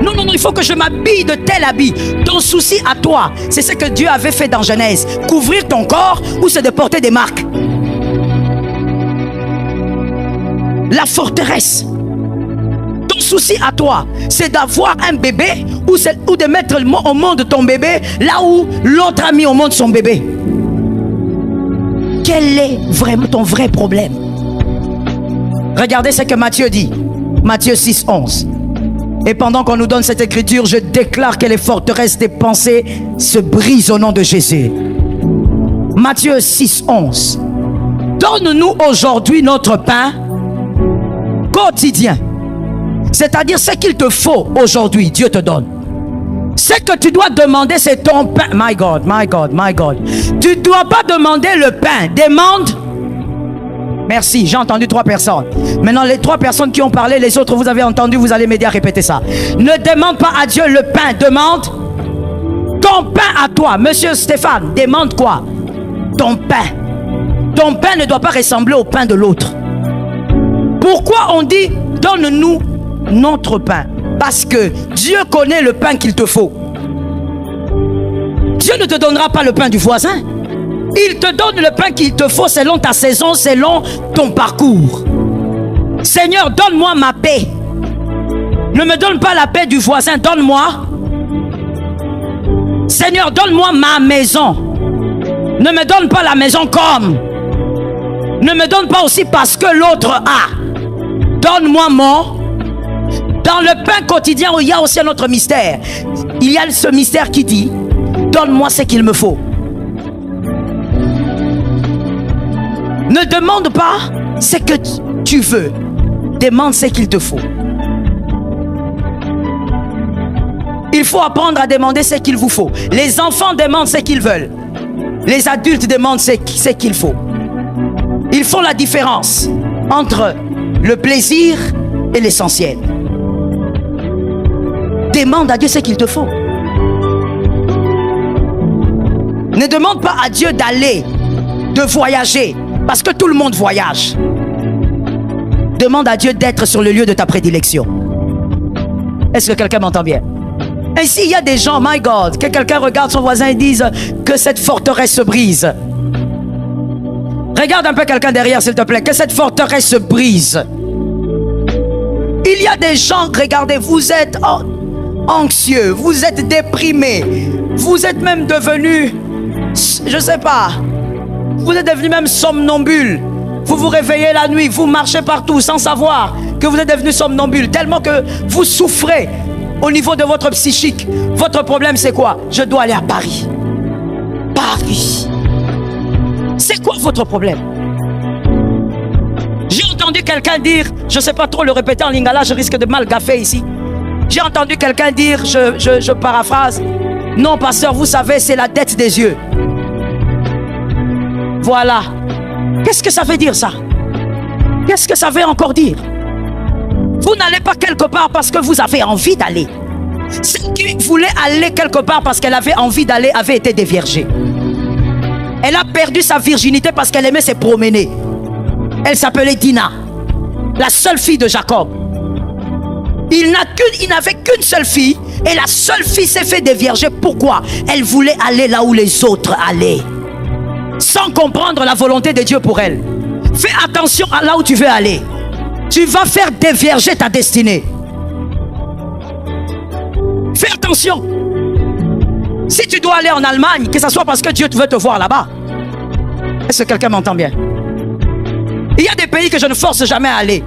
Non, il faut que je m'habille de tel habit. Ton souci à toi, c'est ce que Dieu avait fait dans Genèse. Couvrir ton corps ou c'est de porter des marques? La forteresse. Ton souci à toi, c'est d'avoir un bébé ou de mettre au monde ton bébé là où l'autre a mis au monde son bébé. Quel est vraiment ton vrai problème? Regardez ce que Matthieu dit. Matthieu 6, 11. Et pendant qu'on nous donne cette écriture, je déclare que les forteresses des pensées se brisent au nom de Jésus. Matthieu 6, 11. Donne-nous aujourd'hui notre pain quotidien. C'est-à-dire ce qu'il te faut aujourd'hui, Dieu te donne. Ce que tu dois demander, c'est ton pain. My God, my God, my God. Tu ne dois pas demander le pain. Demande. Merci, j'ai entendu 3 personnes. Maintenant, les 3 personnes qui ont parlé, les autres, vous avez entendu, vous allez m'aider à répéter ça. Ne demande pas à Dieu le pain. Demande ton pain à toi. Monsieur Stéphane, demande quoi? Ton pain. Ton pain ne doit pas ressembler au pain de l'autre. Pourquoi on dit donne-nous notre pain? Parce que Dieu connaît le pain qu'il te faut. Dieu ne te donnera pas le pain du voisin. Il te donne le pain qu'il te faut selon ta saison, selon ton parcours. Seigneur, donne-moi ma paix. Ne me donne pas la paix du voisin, donne-moi. Seigneur, donne-moi ma maison. Ne me donne pas la maison comme. Ne me donne pas aussi parce que l'autre a. Donne-moi mon. Dans le pain quotidien, il y a aussi un autre mystère. Il y a ce mystère qui dit, donne-moi ce qu'il me faut. Ne demande pas ce que tu veux. Demande ce qu'il te faut. Il faut apprendre à demander ce qu'il vous faut. Les enfants demandent ce qu'ils veulent. Les adultes demandent ce qu'il faut. Ils font la différence entre le plaisir et l'essentiel. Demande à Dieu ce qu'il te faut. Ne demande pas à Dieu d'aller, de voyager, parce que tout le monde voyage. Demande à Dieu d'être sur le lieu de ta prédilection. Est-ce que quelqu'un m'entend bien? Ainsi, il y a des gens, my God, que quelqu'un regarde son voisin et dise que cette forteresse se brise. Regarde un peu quelqu'un derrière, s'il te plaît, que cette forteresse se brise. Il y a des gens, regardez, vous êtes anxieux, vous êtes déprimé, vous êtes même devenu, je sais pas, vous êtes devenu même somnambule. Vous vous réveillez la nuit, vous marchez partout sans savoir que vous êtes devenu somnambule, tellement que vous souffrez au niveau de votre psychique. Votre problème, c'est quoi? Je dois aller à Paris. Paris. C'est quoi votre problème? J'ai entendu quelqu'un dire, je ne sais pas trop le répéter en lingala, je risque de mal gaffer ici. J'ai entendu quelqu'un dire, je paraphrase, non pasteur, vous savez, c'est la dette des yeux. Voilà. Qu'est-ce que ça veut dire ça? Qu'est-ce que ça veut encore dire? Vous n'allez pas quelque part parce que vous avez envie d'aller. Celle qui voulait aller quelque part parce qu'elle avait envie d'aller avait été déviergée. Elle a perdu sa virginité parce qu'elle aimait se promener. Elle s'appelait Dina, la seule fille de Jacob. Il n'avait qu'une seule fille et la seule fille s'est fait dévierger. Pourquoi? Elle voulait aller là où les autres allaient, sans comprendre la volonté de Dieu pour elle. Fais attention à là où tu veux aller. Tu vas faire dévierger ta destinée. Fais attention. Si tu dois aller en Allemagne, que ce soit parce que Dieu veut te voir là-bas. Est-ce que quelqu'un m'entend bien? Il y a des pays que je ne force jamais à aller.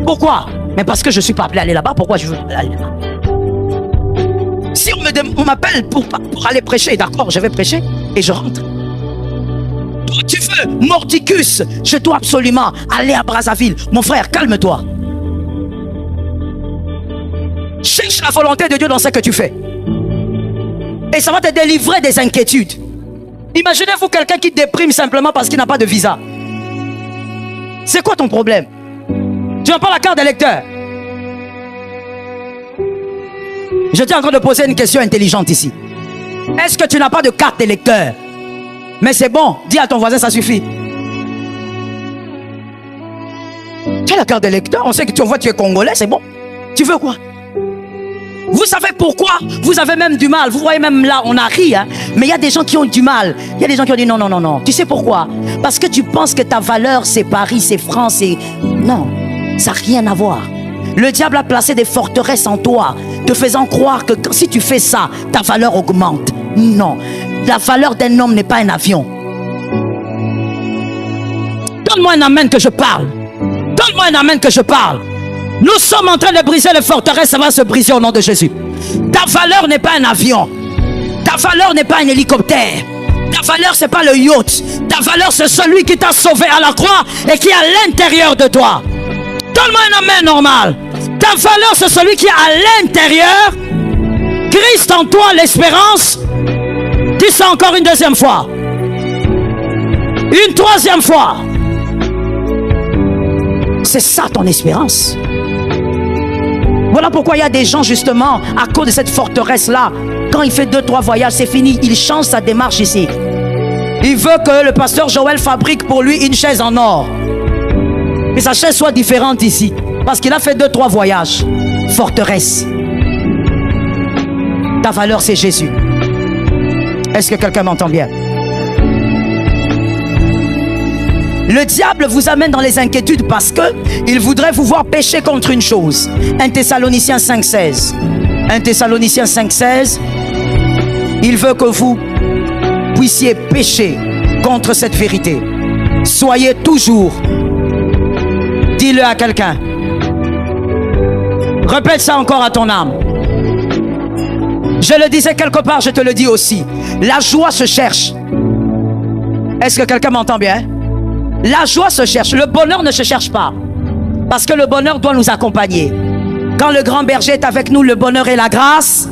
Pourquoi? Mais parce que je ne suis pas appelé à aller là-bas. Pourquoi je veux aller là-bas? Si on m'appelle pour aller prêcher, d'accord, je vais prêcher et je rentre. Toi, tu veux mordicus, je dois absolument aller à Brazzaville. Mon frère, calme-toi. Cherche la volonté de Dieu dans ce que tu fais. Et ça va te délivrer des inquiétudes. Imaginez-vous quelqu'un qui déprime simplement parce qu'il n'a pas de visa. C'est quoi ton problème? Tu n'as pas la carte d'électeur. J'étais en train de poser une question intelligente ici. Est-ce que tu n'as pas de carte d'électeur? Mais c'est bon, dis à ton voisin, ça suffit. Tu as la carte d'électeur, on sait que tu envoies, tu es congolais, c'est bon. Tu veux quoi? Vous savez pourquoi vous avez même du mal? Vous voyez même là, on a ri, hein? Mais il y a des gens qui ont du mal. Il y a des gens qui ont dit non, non, non, non. Tu sais pourquoi? Parce que tu penses que ta valeur, c'est Paris, c'est France, c'est... Non, ça n'a rien à voir. Le diable a placé des forteresses en toi, te faisant croire que si tu fais ça, ta valeur augmente. Non, la valeur d'un homme n'est pas un avion. Donne-moi un amen que je parle. Donne-moi un amen que je parle. Nous sommes en train de briser les forteresses, ça va se briser au nom de Jésus. Ta valeur n'est pas un avion. Ta valeur n'est pas un hélicoptère. Ta valeur, c'est pas le yacht. Ta valeur, c'est celui qui t'a sauvé à la croix et qui est à l'intérieur de toi. Donne-moi un amen normal. Ta valeur, c'est celui qui est à l'intérieur, Christ en toi, l'espérance. Dis ça encore une deuxième fois. Une troisième fois. C'est ça ton espérance. Voilà pourquoi il y a des gens justement, à cause de cette forteresse-là, quand il fait 2-3 voyages, c'est fini. Il change sa démarche ici. Il veut que le pasteur Joël fabrique pour lui une chaise en or. Que sa chaise soit différente ici. Parce qu'il a fait 2-3 voyages. Forteresse. Ta valeur, c'est Jésus. Est-ce que quelqu'un m'entend bien? Le diable vous amène dans les inquiétudes parce qu'il voudrait vous voir pécher contre une chose. 1 Thessaloniciens 5,16. 1 Thessaloniciens 5,16. Il veut que vous puissiez pécher contre cette vérité. Soyez toujours. Dis-le à quelqu'un. Répète ça encore à ton âme. Je le disais quelque part, je te le dis aussi. La joie se cherche. Est-ce que quelqu'un m'entend bien? La joie se cherche. Le bonheur ne se cherche pas. Parce que le bonheur doit nous accompagner. Quand le grand berger est avec nous, le bonheur et la grâce.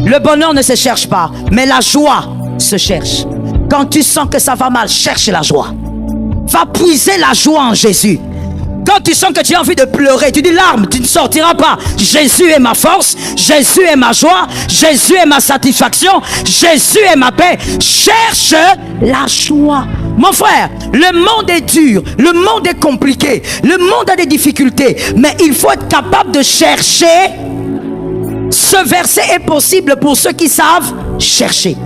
Le bonheur ne se cherche pas. Mais la joie se cherche. Quand tu sens que ça va mal, cherche la joie. Va puiser la joie en Jésus. Quand tu sens que tu as envie de pleurer, tu dis larmes, tu ne sortiras pas. Jésus est ma force, Jésus est ma joie, Jésus est ma satisfaction, Jésus est ma paix. Cherche la joie. Mon frère, le monde est dur, le monde est compliqué, le monde a des difficultés, mais il faut être capable de chercher. Ce verset est possible pour ceux qui savent chercher.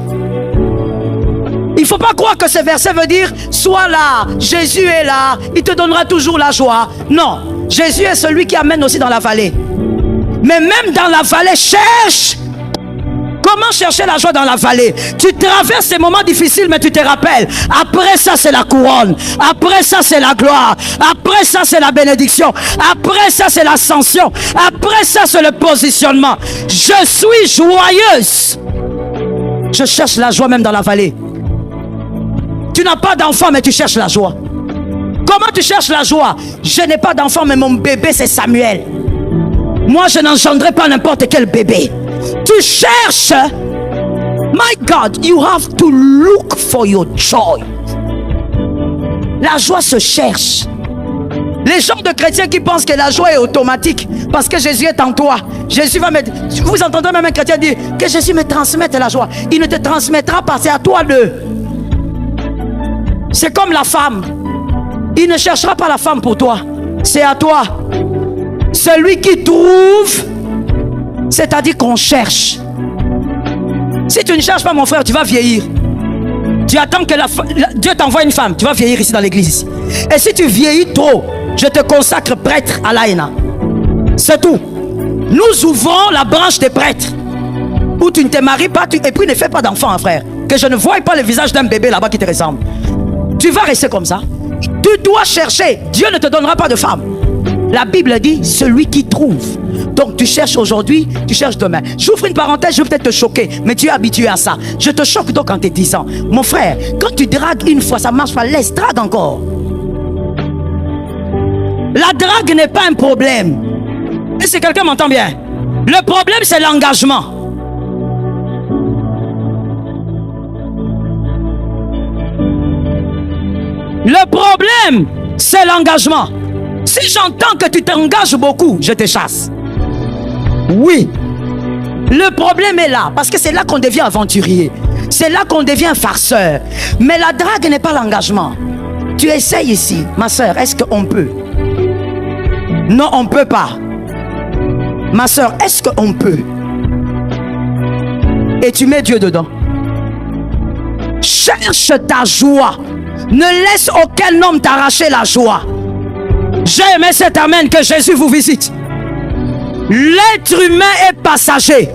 Il ne faut pas croire que ce verset veut dire sois là, Jésus est là, il te donnera toujours la joie. Non, Jésus est celui qui amène aussi dans la vallée. Mais même dans la vallée, cherche. Comment chercher la joie dans la vallée? Tu traverses ces moments difficiles, mais tu te rappelles. Après ça, c'est la couronne. Après ça, c'est la gloire. Après ça, c'est la bénédiction. Après ça, c'est l'ascension. Après ça, c'est le positionnement. Je suis joyeuse. Je cherche la joie même dans la vallée. Tu n'as pas d'enfant, mais tu cherches la joie. Comment tu cherches la joie? Je n'ai pas d'enfant, mais mon bébé, c'est Samuel. Moi, je n'engendrerai pas n'importe quel bébé. Tu cherches. My God, you have to look for your joy. La joie se cherche. Les gens de chrétiens qui pensent que la joie est automatique parce que Jésus est en toi. Jésus va mettre. Vous entendez même un chrétien dire que Jésus me transmette la joie. Il ne te transmettra pas, c'est à toi de. C'est comme la femme. Il ne cherchera pas la femme pour toi. C'est à toi. Celui qui trouve, c'est-à-dire qu'on cherche. Si tu ne cherches pas, mon frère, tu vas vieillir. Tu attends que Dieu t'envoie une femme. Tu vas vieillir ici dans l'église. Et si tu vieillis trop, je te consacre prêtre à l'AENA. C'est tout. Nous ouvrons la branche des prêtres. Où tu ne te maries pas, et puis ne fais pas d'enfant, frère. Que je ne voie pas le visage d'un bébé là-bas qui te ressemble. Tu vas rester comme ça. Tu dois chercher. Dieu ne te donnera pas de femme. La Bible dit celui qui trouve. Donc tu cherches aujourd'hui, tu cherches demain. J'ouvre une parenthèse, je vais peut-être te choquer, mais tu es habitué à ça. Je te choque donc en te disant, mon frère, quand tu dragues une fois, ça marche pas, laisse, drague encore. La drague n'est pas un problème. Et si quelqu'un m'entend bien, le problème c'est l'engagement. Le problème, c'est l'engagement. Si j'entends que tu t'engages beaucoup, je te chasse. Oui. Le problème est là, parce que c'est là qu'on devient aventurier. C'est là qu'on devient farceur. Mais la drague n'est pas l'engagement. Tu essayes ici, ma soeur, est-ce qu'on peut? Non, on ne peut pas. Ma soeur, est-ce qu'on peut? Et tu mets Dieu dedans. Cherche ta joie. Ne laisse aucun homme t'arracher la joie. J'ai aimé cet amen, que Jésus vous visite. L'être humain est passager.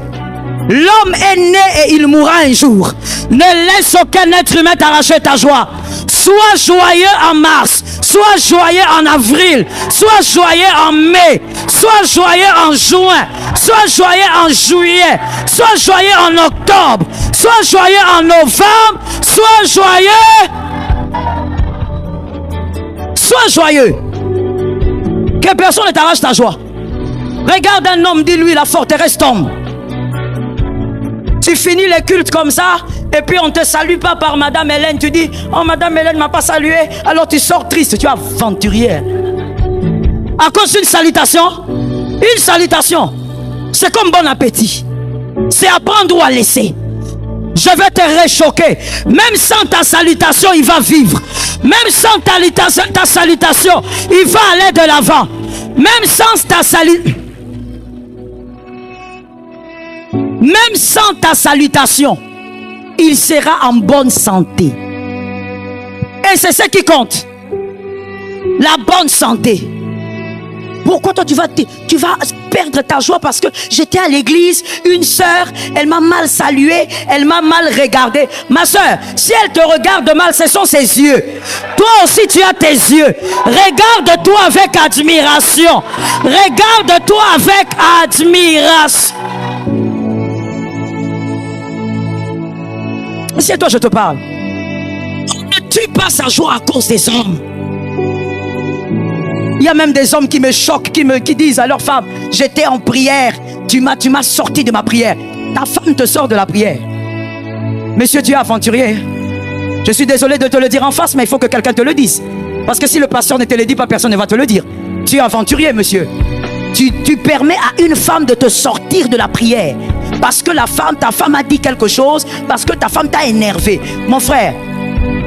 L'homme est né et il mourra un jour. Ne laisse aucun être humain t'arracher ta joie. Sois joyeux en mars, sois joyeux en avril, sois joyeux en mai, sois joyeux en juin, sois joyeux en juillet, sois joyeux en octobre, sois joyeux en novembre, sois joyeux. Sois joyeux. Que personne ne t'arrache ta joie. Regarde un homme, dis-lui, la forteresse tombe. Tu finis les cultes comme ça, et puis on ne te salue pas par Madame Hélène. Tu dis, oh Madame Hélène ne m'a pas salué. Alors tu sors triste, tu es aventurière. À cause d'une salutation. Une salutation, c'est comme bon appétit. C'est à prendre ou à laisser. Je vais te réchoquer. Même sans ta salutation, il va vivre. Même sans ta salutation, il va aller de l'avant. Même sans ta salutation. Même sans ta salutation, il sera en bonne santé. Et c'est ce qui compte. La bonne santé. Pourquoi toi tu vas perdre ta joie parce que j'étais à l'église, une sœur, elle m'a mal salué, elle m'a mal regardé. Ma sœur, si elle te regarde mal, ce sont ses yeux. Toi aussi tu as tes yeux. Regarde-toi avec admiration. Regarde-toi avec admiration. Si toi je te parle, on ne tue pas sa joie à cause des hommes. Il y a même des hommes qui me choquent, qui disent à leur femme, j'étais en prière, tu m'as sorti de ma prière. Ta femme te sort de la prière. Monsieur, tu es aventurier. Je suis désolé de te le dire en face, mais il faut que quelqu'un te le dise. Parce que si le pasteur ne te le dit pas, personne ne va te le dire. Tu es aventurier, monsieur. Tu permets à une femme de te sortir de la prière. Parce que ta femme a dit quelque chose, parce que ta femme t'a énervé. Mon frère,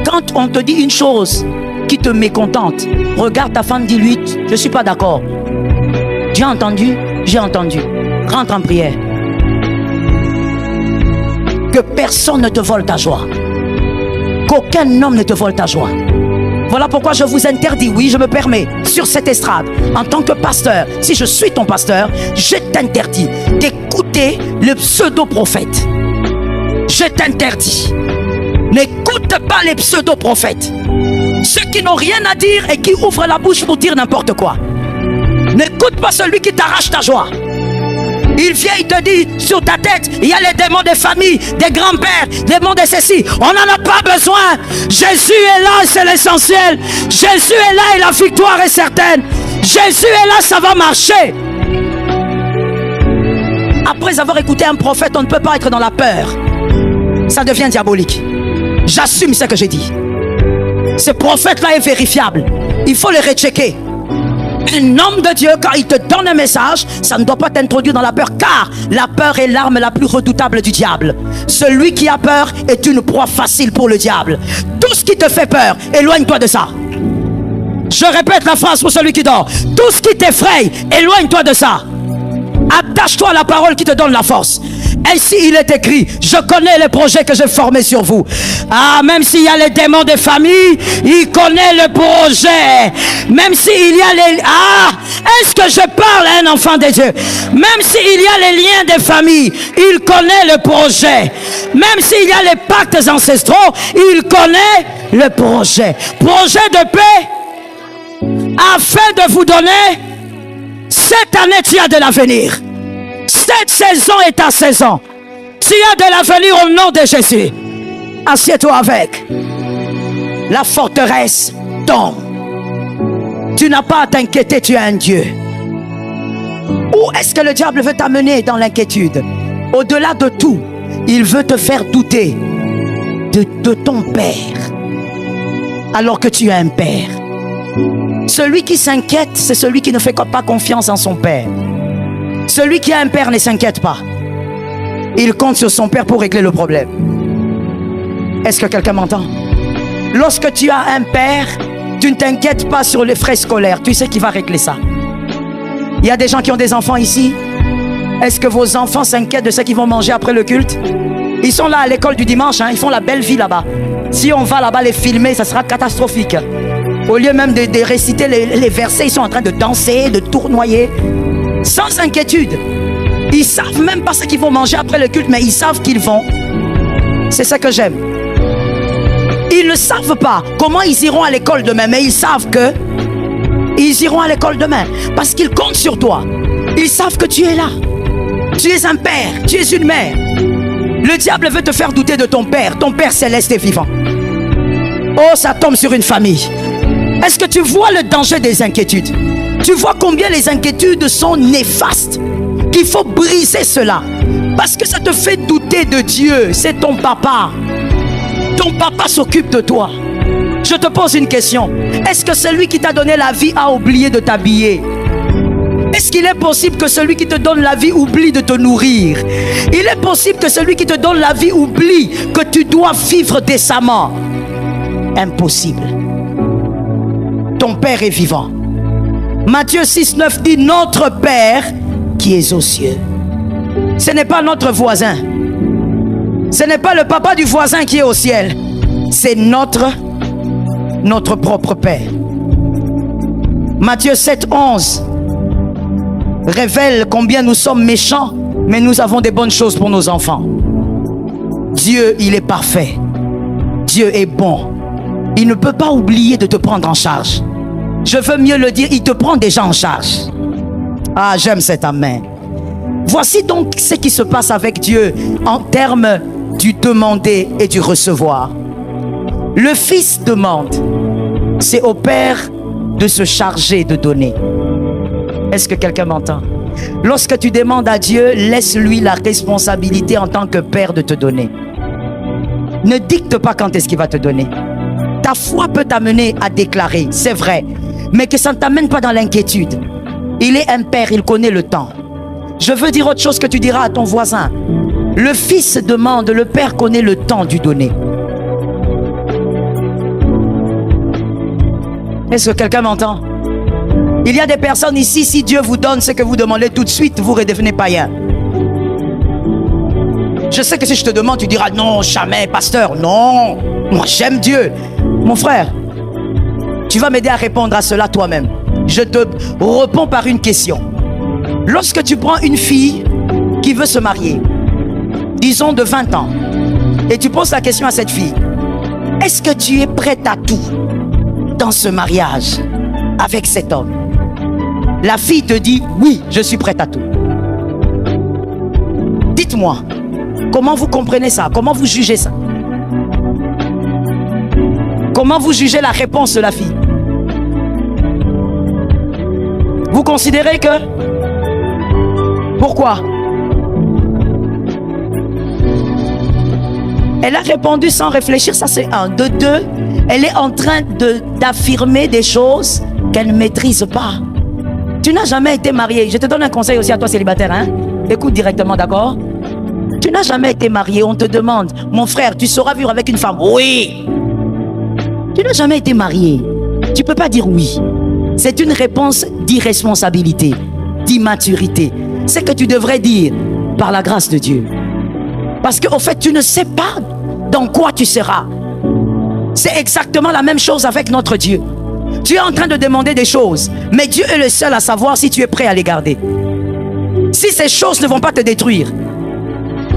quand on te dit une chose qui te mécontente, regarde ta femme, dis-lui, je ne suis pas d'accord. Tu as entendu? J'ai entendu. Rentre en prière. Que personne ne te vole ta joie. Qu'aucun homme ne te vole ta joie. Voilà pourquoi je vous interdis, oui, je me permets, sur cette estrade, en tant que pasteur, si je suis ton pasteur, je t'interdis d'écouter le pseudo-prophète. Je t'interdis. N'écoute pas les pseudo-prophètes. Ceux qui n'ont rien à dire et qui ouvrent la bouche pour dire n'importe quoi. N'écoute pas celui qui t'arrache ta joie. Il vient, il te dit, sur ta tête, il y a les démons des familles, des grands-pères, des démons de ceci. On n'en a pas besoin. Jésus est là, c'est l'essentiel. Jésus est là et la victoire est certaine. Jésus est là, ça va marcher. Après avoir écouté un prophète, on ne peut pas être dans la peur. Ça devient diabolique. J'assume ce que j'ai dit. Ce prophète-là est vérifiable. Il faut le rechecker. Un homme de Dieu, quand il te donne un message, ça ne doit pas t'introduire dans la peur, car la peur est l'arme la plus redoutable du diable. Celui qui a peur est une proie facile pour le diable. Tout ce qui te fait peur, éloigne-toi de ça. Je répète la phrase pour celui qui dort. Tout ce qui t'effraie, éloigne-toi de ça. Attache-toi à la parole qui te donne la force. Ainsi il est écrit, je connais les projets que j'ai formés sur vous. Ah, même s'il y a les démons des familles, il connaît le projet. Même s'il y a les... Ah, est-ce que je parle à un enfant de Dieu? Même s'il y a les liens des familles, il connaît le projet. Même s'il y a les pactes ancestraux, il connaît le projet. Projet de paix, afin de vous donner, cette année tu as de l'avenir. Cette saison est ta saison. Tu as de l'avenir au nom de Jésus. Assieds-toi avec. La forteresse tombe. Tu n'as pas à t'inquiéter, tu es un Dieu. Où est-ce que le diable veut t'amener dans l'inquiétude? Au-delà de tout, il veut te faire douter de ton père, alors que tu es un père. Celui qui s'inquiète, c'est celui qui ne fait pas confiance en son père. Celui qui a un père ne s'inquiète pas. Il compte sur son père pour régler le problème. Est-ce que quelqu'un m'entend? Lorsque tu as un père, tu ne t'inquiètes pas sur les frais scolaires. Tu sais qu'il va régler ça. Il y a des gens qui ont des enfants ici. Est-ce que vos enfants s'inquiètent de ce qu'ils vont manger après le culte? Ils sont là à l'école du dimanche, hein, ils font la belle vie là-bas. Si on va là-bas les filmer, ça sera catastrophique. Au lieu même de réciter les versets, ils sont en train de danser, de tournoyer. Sans inquiétude. Ils savent même pas ce qu'ils vont manger après le culte, mais ils savent qu'ils vont. C'est ça que j'aime. Ils ne savent pas comment ils iront à l'école demain, mais ils savent que ils iront à l'école demain parce qu'ils comptent sur toi. Ils savent que tu es là. Tu es un père, tu es une mère. Le diable veut te faire douter de ton père céleste et vivant. Oh, ça tombe sur une famille. Est-ce que tu vois le danger des inquiétudes? Tu vois combien les inquiétudes sont néfastes? qu'il faut briser cela. Parce que ça te fait douter de Dieu. C'est ton papa. Ton papa s'occupe de toi. Je te pose une question. Est-ce que celui qui t'a donné la vie a oublié de t'habiller? Est-ce qu'il est possible que celui qui te donne la vie oublie de te nourrir? Il est possible que celui qui te donne la vie oublie que tu dois vivre décemment? Impossible. Ton Père est vivant. Matthieu 6, 9 dit: notre Père qui est aux cieux. Ce n'est pas notre voisin. Ce n'est pas le papa du voisin qui est au ciel. C'est notre propre Père. Matthieu 7, 11 révèle combien nous sommes méchants, mais nous avons des bonnes choses pour nos enfants. Dieu, il est parfait. Dieu est bon. Il ne peut pas oublier de te prendre en charge. Je veux mieux le dire, il te prend déjà en charge. Ah, j'aime cet amen. Voici donc ce qui se passe avec Dieu en termes du demander et du recevoir. Le Fils demande. C'est au Père de se charger de donner. Est-ce que quelqu'un m'entend? Lorsque tu demandes à Dieu, laisse-lui la responsabilité en tant que Père de te donner. Ne dicte pas quand est-ce qu'il va te donner. Ta foi peut t'amener à déclarer, c'est vrai, mais que ça ne t'amène pas dans l'inquiétude. Il est un Père, il connaît le temps. Je veux dire autre chose que tu diras à ton voisin. Le Fils demande, le Père connaît le temps du donner. Est-ce que quelqu'un m'entend? Il y a des personnes ici, si Dieu vous donne ce que vous demandez tout de suite, vous redevenez païen. Je sais que si je te demande, tu diras non, jamais, pasteur. Non, moi j'aime Dieu. Mon frère, tu vas m'aider à répondre à cela toi-même. Je te réponds par une question. Lorsque tu prends une fille qui veut se marier, disons de 20 ans, et tu poses la question à cette fille: est-ce que tu es prête à tout dans ce mariage avec cet homme? La fille te dit: oui, je suis prête à tout. Dites-moi, comment vous comprenez ça? Comment vous jugez ça? Comment vous jugez la réponse de la fille? Vous considérez que... Pourquoi? Elle a répondu sans réfléchir, ça c'est un. De deux, elle est en train d'affirmer des choses qu'elle ne maîtrise pas. Tu n'as jamais été marié. Je te donne un conseil aussi à toi célibataire, hein? Écoute directement, d'accord? Tu n'as jamais été marié. On te demande: mon frère, tu sauras vivre avec une femme? Oui. Tu n'as jamais été marié. Tu ne peux pas dire oui. C'est une réponse d'irresponsabilité, d'immaturité. C'est que tu devrais dire: par la grâce de Dieu. Parce qu'au fait, tu ne sais pas dans quoi tu seras. C'est exactement la même chose avec notre Dieu. Tu es en train de demander des choses, mais Dieu est le seul à savoir si tu es prêt à les garder. Si ces choses ne vont pas te détruire,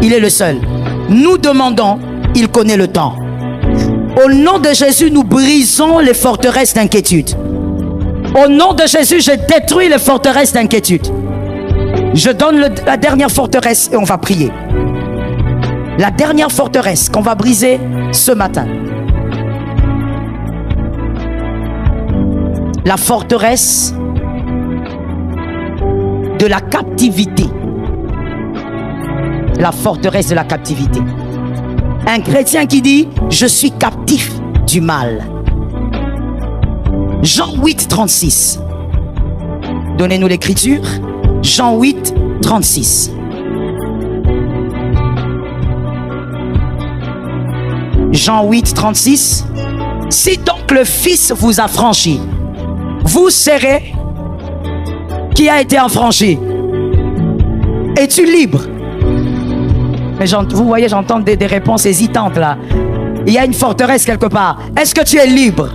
il est le seul. Nous demandons, il connaît le temps. Au nom de Jésus, nous brisons les forteresses d'inquiétude. Au nom de Jésus, je détruis les forteresses d'inquiétude. Je donne la dernière forteresse et on va prier. La dernière forteresse qu'on va briser ce matin. La forteresse de la captivité. La forteresse de la captivité. Un chrétien qui dit: je suis captif du mal. Jean 8, 36. Donnez-nous l'écriture. Jean 8, 36. Jean 8, 36. Si donc le Fils vous a franchi, vous serez... Qui a été affranchi? Es-tu libre? Mais vous voyez, j'entends des réponses hésitantes là. Il y a une forteresse quelque part. Est-ce que tu es libre?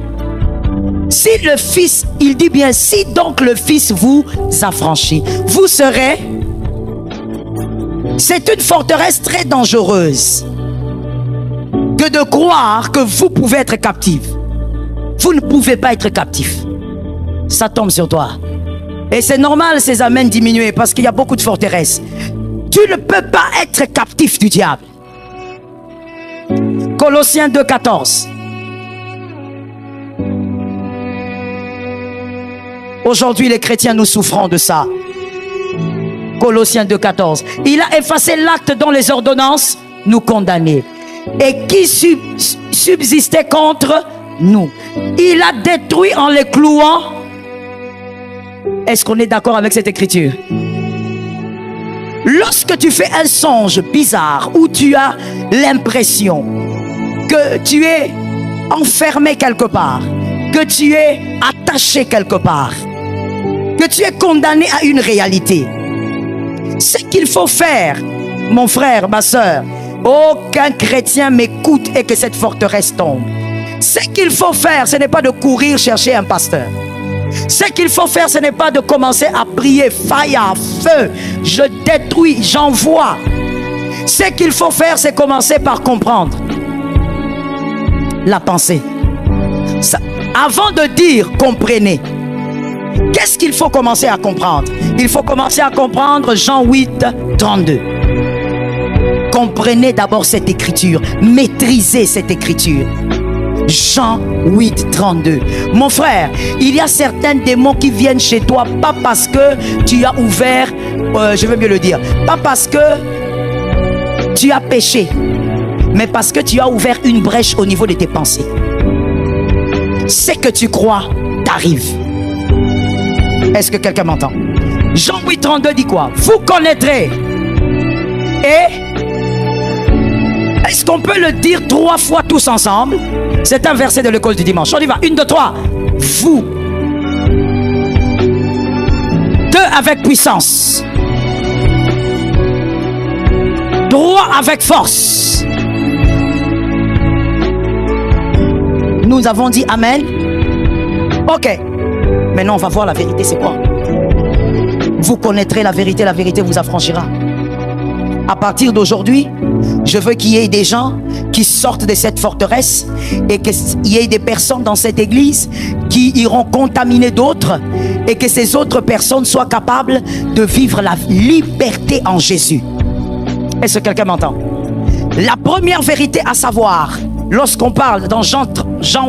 Si le Fils, il dit bien, si donc le Fils vous affranchit, vous serez... C'est une forteresse très dangereuse que de croire que vous pouvez être captif. Vous ne pouvez pas être captif. Ça tombe sur toi. Et c'est normal ces amens diminuer parce qu'il y a beaucoup de forteresses. Tu ne peux pas être captif du diable. Colossiens 2, 14. Aujourd'hui, les chrétiens, nous souffrons de ça. Colossiens 2,14. Il a effacé l'acte dont les ordonnances nous condamnaient et qui subsistait contre nous. Il a détruit en les clouant. Est-ce qu'on est d'accord avec cette écriture? Lorsque tu fais un songe bizarre où tu as l'impression que tu es enfermé quelque part, que tu es attaché quelque part, que tu es condamné à une réalité, ce qu'il faut faire, mon frère, ma soeur, aucun chrétien m'écoute et que cette forteresse tombe. Ce qu'il faut faire, ce n'est pas de courir chercher un pasteur. Ce qu'il faut faire, ce n'est pas de commencer à prier fire, feu, je détruis, j'envoie. Ce qu'il faut faire, c'est commencer par comprendre la pensée. Ça, avant de dire comprenez, qu'est-ce qu'il faut commencer à comprendre? Il faut commencer à comprendre Jean 8, 32. Comprenez d'abord cette écriture, maîtrisez cette écriture. Jean 8, 32. Mon frère, il y a certains démons qui viennent chez toi, pas parce que tu as ouvert, je veux mieux le dire, pas parce que tu as péché, mais parce que tu as ouvert une brèche au niveau de tes pensées. Ce que tu crois t'arrive. Est-ce que quelqu'un m'entend? Jean 8, 32 dit quoi? Vous connaîtrez. Et est-ce qu'on peut le dire 3 fois tous ensemble? C'est un verset de l'école du dimanche. On y va. 1, 2, 3. Vous. 2 avec puissance. 3 avec force. Nous avons dit Amen. Ok. Maintenant, on va voir la vérité, c'est quoi? Vous connaîtrez la vérité vous affranchira. À partir d'aujourd'hui, je veux qu'il y ait des gens qui sortent de cette forteresse et qu'il y ait des personnes dans cette église qui iront contaminer d'autres et que ces autres personnes soient capables de vivre la liberté en Jésus. Est-ce que quelqu'un m'entend? La première vérité à savoir, lorsqu'on parle dans Jean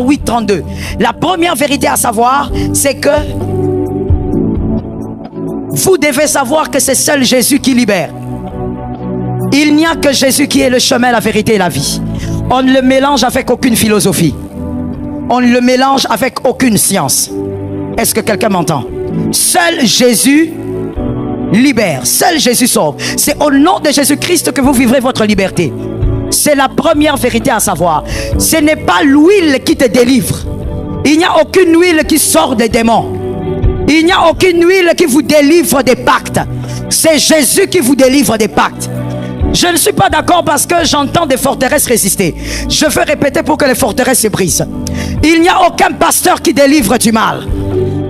8, 32, la première vérité à savoir, c'est que vous devez savoir que c'est seul Jésus qui libère. Il n'y a que Jésus qui est le chemin, la vérité et la vie. On ne le mélange avec aucune philosophie. On ne le mélange avec aucune science. Est-ce que quelqu'un m'entend? Seul Jésus libère. Seul Jésus sauve. C'est au nom de Jésus-Christ que vous vivrez votre liberté. C'est la première vérité à savoir. Ce n'est pas l'huile qui te délivre. Il n'y a aucune huile qui sort des démons. Il n'y a aucune huile qui vous délivre des pactes. C'est Jésus qui vous délivre des pactes. Je ne suis pas d'accord parce que j'entends des forteresses résister. Je veux répéter pour que les forteresses se brisent. Il n'y a aucun pasteur qui délivre du mal.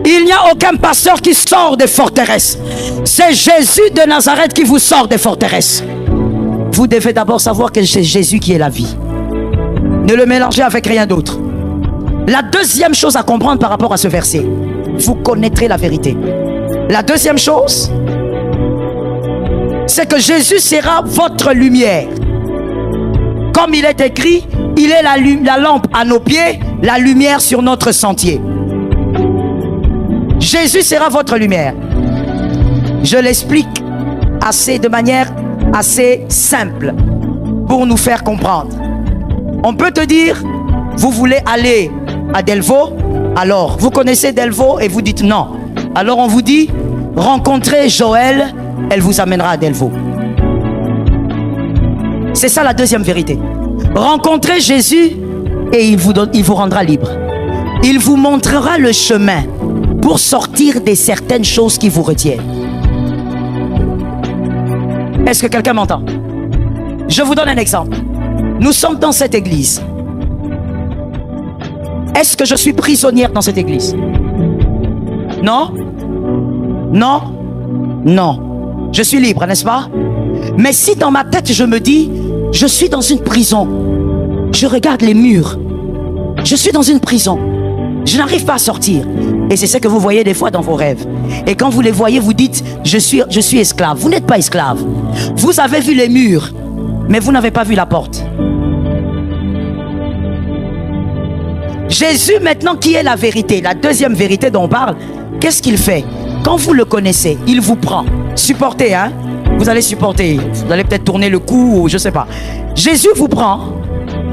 Il n'y a aucun pasteur qui sort des forteresses. C'est Jésus de Nazareth qui vous sort des forteresses. Vous devez d'abord savoir que c'est Jésus qui est la vie. Ne le mélangez avec rien d'autre. La deuxième chose à comprendre par rapport à ce verset, vous connaîtrez la vérité. La deuxième chose, c'est que Jésus sera votre lumière. Comme il est écrit, il est la lampe à nos pieds, la lumière sur notre sentier. Jésus sera votre lumière. Je l'explique de manière assez simple pour nous faire comprendre. On peut te dire, vous voulez aller à Delvaux, alors vous connaissez Delvaux et vous dites non. Alors on vous dit, rencontrez Joël, elle vous amènera à Delvaux. C'est ça la deuxième vérité. Rencontrez Jésus et il vous rendra libre. Il vous montrera le chemin pour sortir de certaines choses qui vous retiennent. Est-ce que quelqu'un m'entend? Je vous donne un exemple. Nous sommes dans cette église. Est-ce que je suis prisonnière dans cette église? Non? Non? Non. Je suis libre, n'est-ce pas? Mais si dans ma tête je me dis, je suis dans une prison, je regarde les murs, je suis dans une prison, je n'arrive pas à sortir. Et c'est ce que vous voyez des fois dans vos rêves. Et quand vous les voyez, vous dites, je suis esclave. Vous n'êtes pas esclave. Vous avez vu les murs, mais vous n'avez pas vu la porte. Jésus maintenant qui est la vérité, la deuxième vérité dont on parle, qu'est-ce qu'il fait? quand vous le connaissez, il vous prend. Supportez, hein. Vous allez supporter. Vous allez peut-être tourner le cou, ou je ne sais pas. Jésus vous prend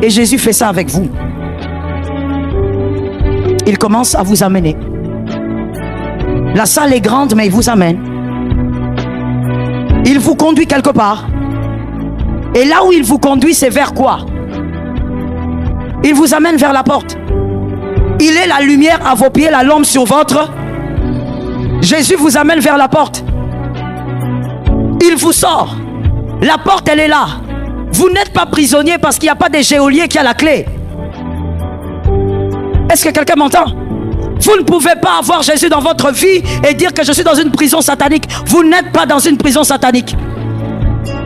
et Jésus fait ça avec vous. Il commence à vous amener. La salle est grande, mais il vous amène. Il vous conduit quelque part. Et là où il vous conduit, c'est vers quoi? Il vous amène vers la porte. Il est la lumière à vos pieds, la lampe sur votre. Jésus vous amène vers la porte. Il vous sort. La porte, elle est là. Vous n'êtes pas prisonnier parce qu'il n'y a pas de geôlier qui a la clé. Est-ce que quelqu'un m'entend? Vous ne pouvez pas avoir Jésus dans votre vie et dire que je suis dans une prison satanique. Vous n'êtes pas dans une prison satanique.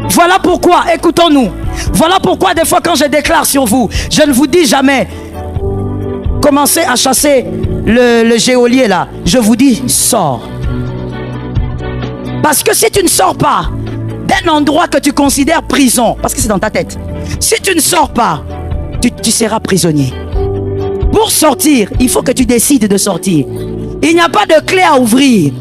Voilà pourquoi, écoutons-nous. Voilà pourquoi des fois quand je déclare sur vous, je ne vous dis jamais commencez à chasser le geôlier là. Je vous dis sors. Parce que si tu ne sors pas d'un endroit que tu considères prison, parce que c'est dans ta tête, si tu ne sors pas, tu seras prisonnier. Pour sortir, il faut que tu décides de sortir. Il n'y a pas de clé à ouvrir.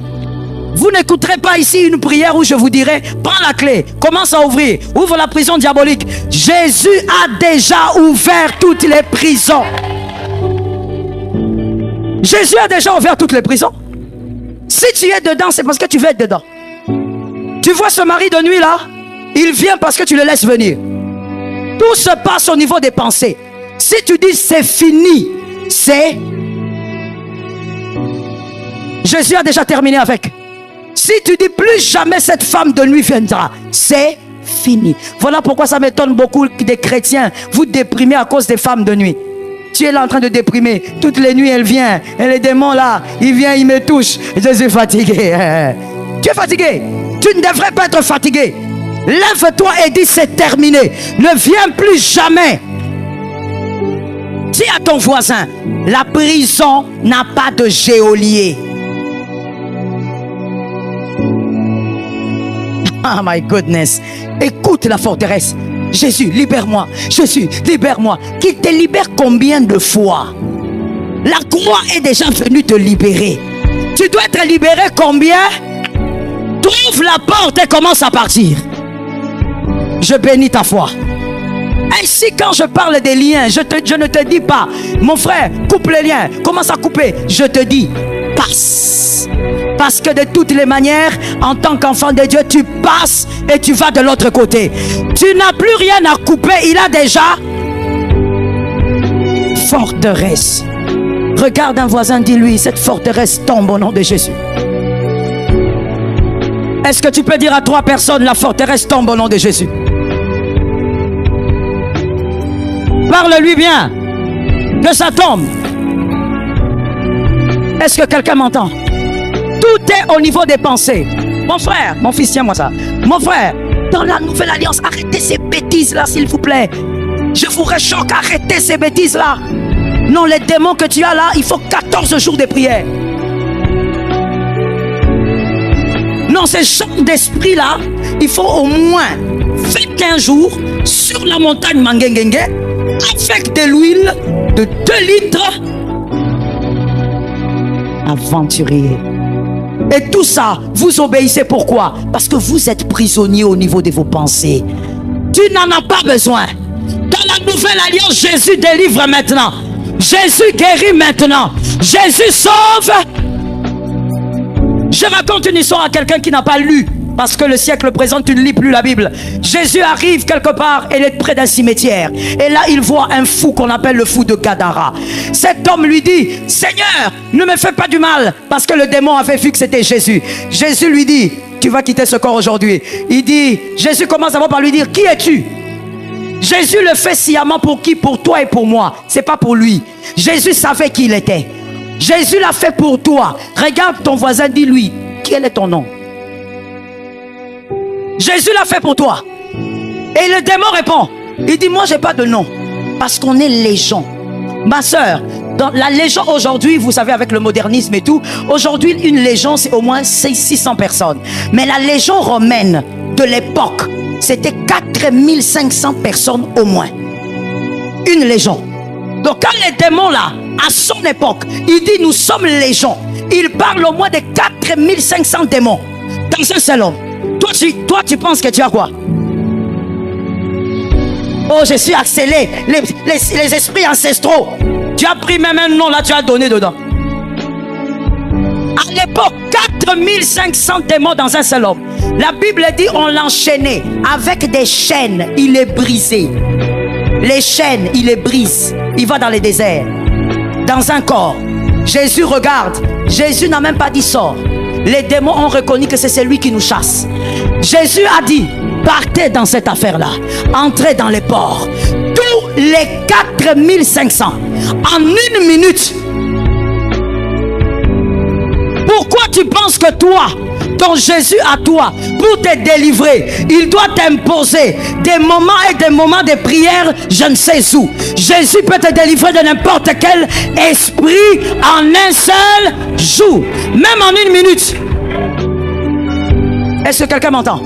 Vous n'écouterez pas ici une prière où je vous dirai prends la clé, commence à ouvrir, ouvre la prison diabolique. Jésus a déjà ouvert toutes les prisons. Jésus a déjà ouvert toutes les prisons. Si tu es dedans, c'est parce que tu veux être dedans. Tu vois ce mari de nuit là, il vient parce que tu le laisses venir. Tout se passe au niveau des pensées. Si tu dis c'est fini, c'est... Jésus a déjà terminé avec. Si tu dis plus jamais cette femme de nuit viendra, c'est fini. Voilà pourquoi ça m'étonne beaucoup des chrétiens. Vous déprimez à cause des femmes de nuit. Tu es là en train de déprimer. Toutes les nuits elle vient. Et les démons là, ils viennent, ils me touchent. Je suis fatigué. Tu es fatigué. Tu ne devrais pas être fatigué. Lève-toi et dis c'est terminé. Ne viens plus jamais. Dis à ton voisin, la prison n'a pas de geôlier. Oh my goodness. Écoute la forteresse. Jésus, libère-moi. Jésus, libère-moi. Qu'il te libère combien de fois? La croix est déjà venue te libérer. Tu dois être libéré combien? Trouve la porte et commence à partir. Je bénis ta foi. Ainsi quand je parle des liens, je ne te dis pas mon frère, coupe les liens, commence à couper. Je te dis, passe. Parce que de toutes les manières, en tant qu'enfant de Dieu, tu passes et tu vas de l'autre côté. Tu n'as plus rien à couper, il a déjà forteresse. Regarde un voisin, dis-lui, cette forteresse tombe au nom de Jésus. Est-ce que tu peux dire à 3 personnes, la forteresse tombe au nom de Jésus? Parle-lui bien, que ça tombe. Est-ce que quelqu'un m'entend? Tout est au niveau des pensées. Mon frère, mon fils, tiens-moi ça. Mon frère, dans la nouvelle alliance, arrêtez ces bêtises-là, s'il vous plaît. Je vous réchoque, arrêtez ces bêtises-là. Non, les démons que tu as là, il faut 14 jours de prière. Non, ces champs d'esprit-là, il faut au moins 21 jours sur la montagne Mangengengue avec de l'huile de 2 litres. Aventurier. Et tout ça, vous obéissez pourquoi? Parce que vous êtes prisonnier au niveau de vos pensées. Tu n'en as pas besoin. Dans la nouvelle alliance, Jésus délivre maintenant. Jésus guérit maintenant. Jésus sauve. Je raconte une histoire à quelqu'un qui n'a pas lu. Parce que le siècle présent, tu ne lis plus la Bible. Jésus arrive quelque part, il est près d'un cimetière. Et là, il voit un fou qu'on appelle le fou de Gadara. Cet homme lui dit, Seigneur, ne me fais pas du mal. Parce que le démon avait vu que c'était Jésus. Jésus lui dit, tu vas quitter ce corps aujourd'hui. Il dit, Jésus commence d'abord par lui dire, qui es-tu? Jésus le fait sciemment pour qui? Pour toi et pour moi. C'est pas pour lui. Jésus savait qui il était. Jésus l'a fait pour toi. Regarde ton voisin, dis-lui, quel est ton nom? Jésus l'a fait pour toi. Et le démon répond. Il dit, moi j'ai pas de nom. Parce qu'on est légion. Ma soeur, dans la légion aujourd'hui, vous savez avec le modernisme et tout, aujourd'hui une légion c'est au moins 600 personnes. Mais la légion romaine de l'époque, c'était 4500 personnes au moins. Une légion. Donc quand les démons là, à son époque, il dit nous sommes légion. Il parle au moins de 4500 démons dans un seul homme. Toi, tu penses que tu as quoi? Oh, je suis accéléré. Les esprits ancestraux. Tu as pris même un nom là, tu as donné dedans. À l'époque, 4500 démons dans un seul homme. La Bible dit on l'enchaînait avec des chaînes. Il les brisait. Les chaînes, il les brise. Il va dans les déserts. Dans un corps. Jésus regarde. Jésus n'a même pas dit sort. Les démons ont reconnu que c'est celui qui nous chasse. Jésus a dit, partez dans cette affaire-là. Entrez dans les ports. Tous les 4500. En une minute. Pourquoi tu penses que toi, ton Jésus à toi, pour te délivrer, il doit t'imposer des moments et des moments de prière, je ne sais où. Jésus peut te délivrer de n'importe quel esprit en un seul jour, même en une minute. Est-ce que quelqu'un m'entend?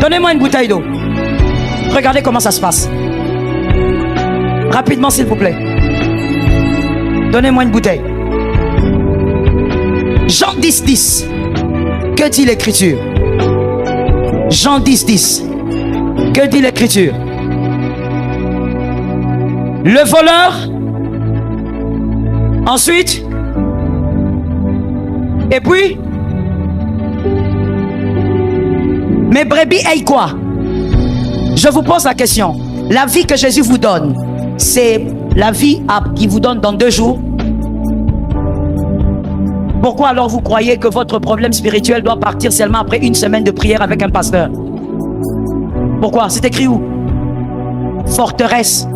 Donnez-moi une bouteille d'eau. Regardez comment ça se passe. Rapidement, s'il vous plaît. Donnez-moi une bouteille. Jean 10, 10. Que dit l'écriture? Jean 10, 10. Que dit l'écriture? Le voleur. Ensuite. Et puis. Mes brebis aient quoi? Je vous pose la question. La vie que Jésus vous donne, c'est la vie qu'il vous donne dans 2 jours. Pourquoi alors vous croyez que votre problème spirituel doit partir seulement après 1 semaine de prière avec un pasteur? Pourquoi? C'est écrit où? Forteresse.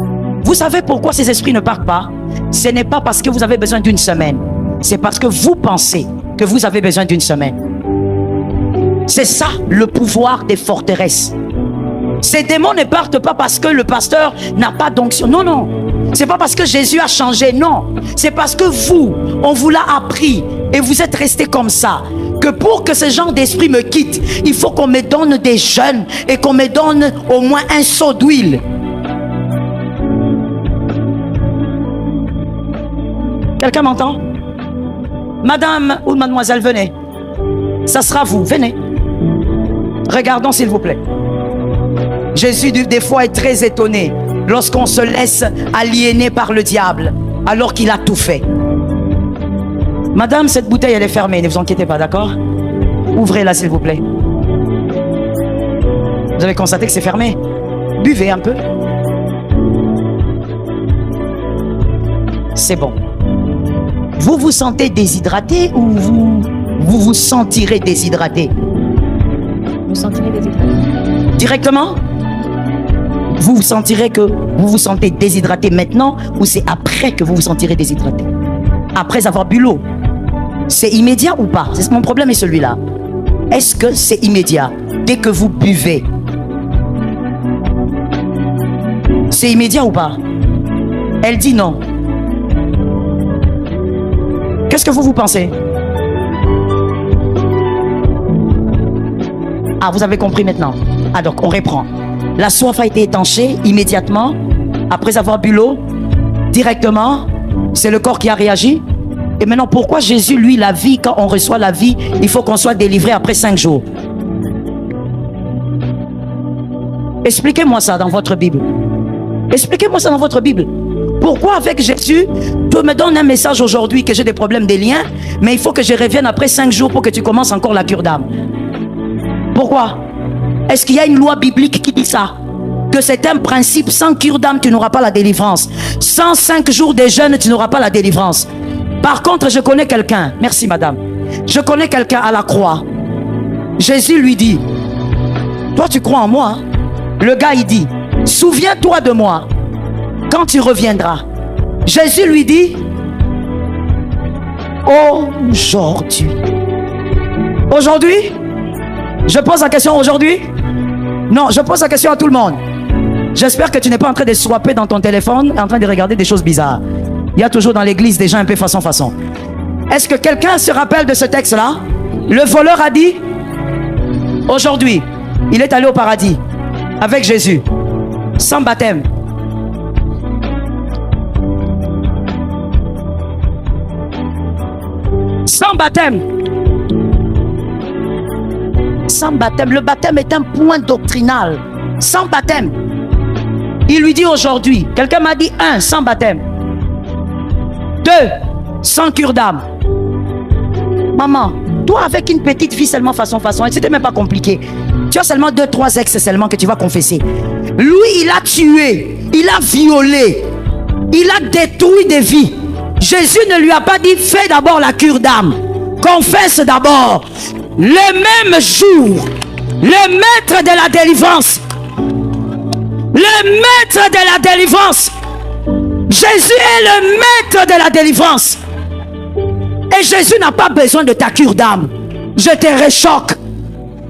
Vous savez pourquoi ces esprits ne partent pas? Ce n'est pas parce que vous avez besoin d'1 semaine. C'est parce que vous pensez que vous avez besoin d'1 semaine. C'est ça le pouvoir des forteresses. Ces démons ne partent pas parce que le pasteur n'a pas d'onction. Non, non. C'est pas parce que Jésus a changé. Non. C'est parce que vous, on vous l'a appris et vous êtes resté comme ça. Que pour que ce genre d'esprit me quitte, il faut qu'on me donne des jeûnes et qu'on me donne au moins un seau d'huile. Quelqu'un m'entend? Madame ou mademoiselle, venez. Ça sera vous, venez. Regardons s'il vous plaît. Jésus des fois est très étonné lorsqu'on se laisse aliéner par le diable alors qu'il a tout fait. Madame, cette bouteille elle est fermée, ne vous inquiétez pas, d'accord? Ouvrez-la s'il vous plaît. Vous avez constaté que c'est fermé? Buvez un peu. C'est bon. Vous vous sentez déshydraté ou vous vous sentirez déshydraté? Vous sentirez déshydraté. Directement? Vous vous sentirez que vous vous sentez déshydraté maintenant ou c'est après que vous vous sentirez déshydraté? Après avoir bu l'eau. C'est immédiat ou pas? Mon problème est celui-là. Est-ce que c'est immédiat? Dès que vous buvez. C'est immédiat ou pas? Elle dit non. Qu'est-ce que vous pensez? Ah, vous avez compris maintenant. Ah, donc on reprend. La soif a été étanchée immédiatement, après avoir bu l'eau, directement. C'est le corps qui a réagi. Et maintenant, pourquoi Jésus, lui, la vie, quand on reçoit la vie, il faut qu'on soit délivré après 5 jours? Expliquez-moi ça dans votre Bible. Expliquez-moi ça dans votre Bible. Pourquoi avec Jésus, tu me donnes un message aujourd'hui que j'ai des problèmes des liens, mais il faut que je revienne après 5 jours pour que tu commences encore la cure d'âme? Pourquoi? Est-ce qu'il y a une loi biblique qui dit ça? Que c'est un principe, sans cure d'âme, tu n'auras pas la délivrance. Sans 5 jours de jeûne, tu n'auras pas la délivrance. Par contre, je connais quelqu'un. Merci madame. Je connais quelqu'un à la croix. Jésus lui dit, toi tu crois en moi, hein? Le gars il dit, souviens-toi de moi quand tu reviendras. Jésus lui dit, aujourd'hui. Aujourd'hui? Je pose la question aujourd'hui? Non, je pose la question à tout le monde. J'espère que tu n'es pas en train de swapper dans ton téléphone, en train de regarder des choses bizarres. Il y a toujours dans l'église des gens un peu façon. Est-ce que quelqu'un se rappelle de ce texte-là? Le voleur a dit, aujourd'hui, il est allé au paradis avec Jésus, sans baptême. Sans baptême. Sans baptême. Le baptême est un point doctrinal. Sans baptême. Il lui dit aujourd'hui, quelqu'un m'a dit 1, sans baptême. 2, sans cure d'âme. Maman, toi avec une petite fille seulement façon, c'était même pas compliqué. Tu as seulement 2, 3 ex seulement que tu vas confesser. Lui, il a tué, il a violé, il a détruit des vies. Jésus ne lui a pas dit, fais d'abord la cure d'âme. Confesse d'abord. Le même jour, le maître de la délivrance, le maître de la délivrance, Jésus est le maître de la délivrance. Et Jésus n'a pas besoin de ta cure d'âme. Je te réchoque.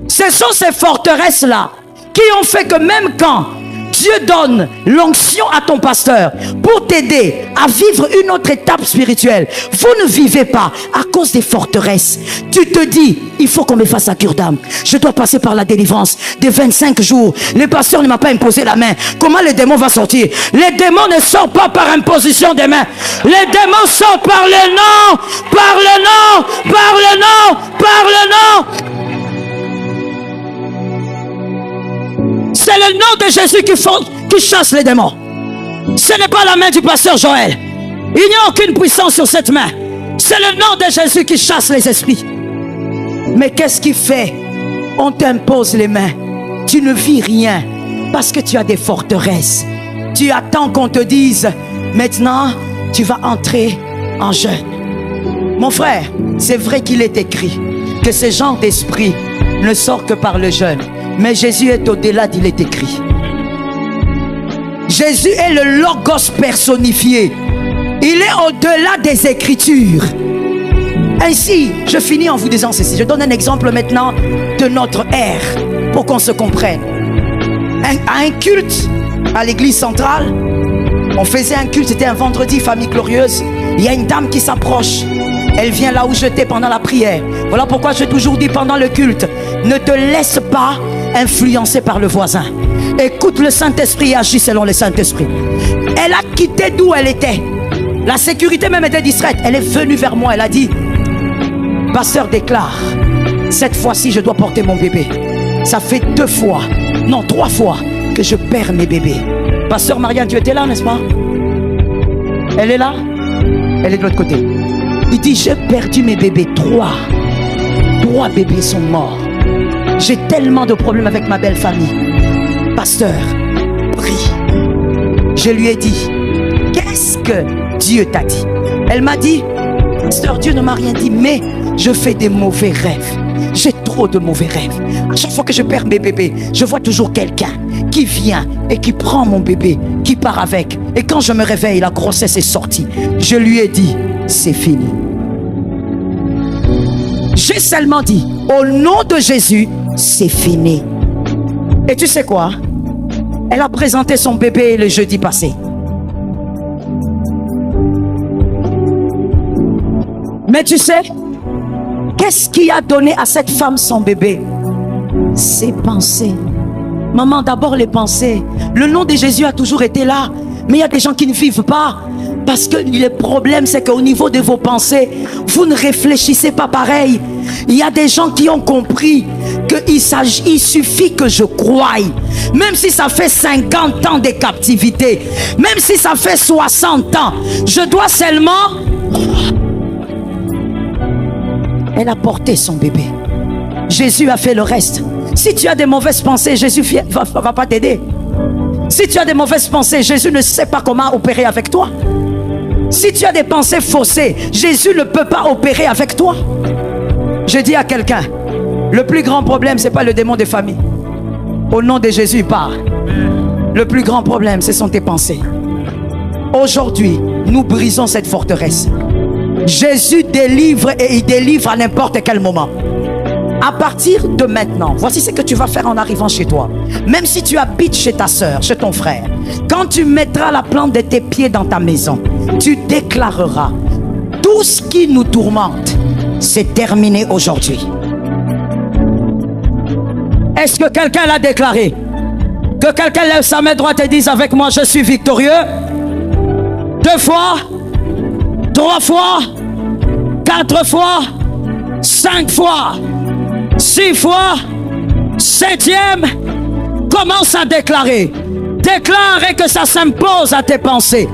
Ce sont ces forteresses-là qui ont fait que même quand Dieu donne l'onction à ton pasteur pour t'aider à vivre une autre étape spirituelle, vous ne vivez pas à cause des forteresses. Tu te dis, il faut qu'on me fasse la cure d'âme. Je dois passer par la délivrance de 25 jours. Le pasteur ne m'a pas imposé la main. Comment le démon va sortir? Les démons ne sortent pas par imposition des mains. Les démons sortent par le nom, par le nom, par le nom, par le nom. C'est le nom de Jésus qui chasse les démons. Ce n'est pas la main du pasteur Joël. Il n'y a aucune puissance sur cette main. C'est le nom de Jésus qui chasse les esprits. Mais qu'est-ce qui fait? On t'impose les mains. Tu ne vis rien parce que tu as des forteresses. Tu attends qu'on te dise, maintenant, tu vas entrer en jeûne. Mon frère, c'est vrai qu'il est écrit que ce genre d'esprit ne sort que par le jeûne. Mais Jésus est au-delà d'il est écrit. Jésus est le Logos personnifié. Il est au-delà des Écritures. Ainsi, je finis en vous disant ceci. Je donne un exemple maintenant de notre ère pour qu'on se comprenne. À un culte à l'église centrale, on faisait un culte, c'était un vendredi, famille glorieuse. Il y a une dame qui s'approche. Elle vient là où j'étais pendant la prière. Voilà pourquoi j'ai toujours dit pendant le culte, ne te laisse pas influencé par le voisin. Écoute le Saint-Esprit et agis selon le Saint-Esprit. Elle a quitté d'où elle était. La sécurité même était distraite. Elle est venue vers moi. Elle a dit, pasteur déclare, cette fois-ci je dois porter mon bébé. Ça fait 2 fois, non 3 fois que je perds mes bébés. Pasteur Marianne, tu étais là, n'est-ce pas? Elle est là? Elle est de l'autre côté. Il dit, j'ai perdu mes bébés. 3 bébés sont morts. J'ai tellement de problèmes avec ma belle famille. Pasteur, prie. Je lui ai dit, qu'est-ce que Dieu t'a dit? Elle m'a dit, pasteur, Dieu ne m'a rien dit, mais je fais des mauvais rêves. J'ai trop de mauvais rêves. À chaque fois que je perds mes bébés, je vois toujours quelqu'un qui vient et qui prend mon bébé, qui part avec. Et quand je me réveille, la grossesse est sortie. Je lui ai dit, c'est fini. J'ai seulement dit, au nom de Jésus, c'est fini. Et tu sais quoi? Elle a présenté son bébé le jeudi passé. Mais tu sais, qu'est-ce qui a donné à cette femme son bébé? Ses pensées. Maman, d'abord les pensées. Le nom de Jésus a toujours été là. Mais il y a des gens qui ne vivent pas. Parce que le problème, c'est qu'au niveau de vos pensées, vous ne réfléchissez pas pareil. Il y a des gens qui ont compris qu'il suffit que je croie. Même si ça fait 50 ans de captivité, même si ça fait 60 ans, je dois seulement... Elle a porté son bébé. Jésus a fait le reste. Si tu as des mauvaises pensées, Jésus va pas t'aider. Si tu as des mauvaises pensées, Jésus ne sait pas comment opérer avec toi. Si tu as des pensées faussées, Jésus ne peut pas opérer avec toi. Je dis à quelqu'un, le plus grand problème, ce n'est pas le démon des familles. Au nom de Jésus, il parle. Le plus grand problème, ce sont tes pensées. Aujourd'hui, nous brisons cette forteresse. Jésus délivre et il délivre à n'importe quel moment. À partir de maintenant, voici ce que tu vas faire en arrivant chez toi. Même si tu habites chez ta soeur, chez ton frère, quand tu mettras la plante de tes pieds dans ta maison, tu déclareras, tout ce qui nous tourmente, c'est terminé aujourd'hui. Est-ce que quelqu'un l'a déclaré? Que quelqu'un lève sa main droite et dise avec moi, je suis victorieux. 2 fois, 3 fois, 4 fois, 5 fois, 6 fois, 7e, commence à déclarer. Déclare et que ça s'impose à tes pensées.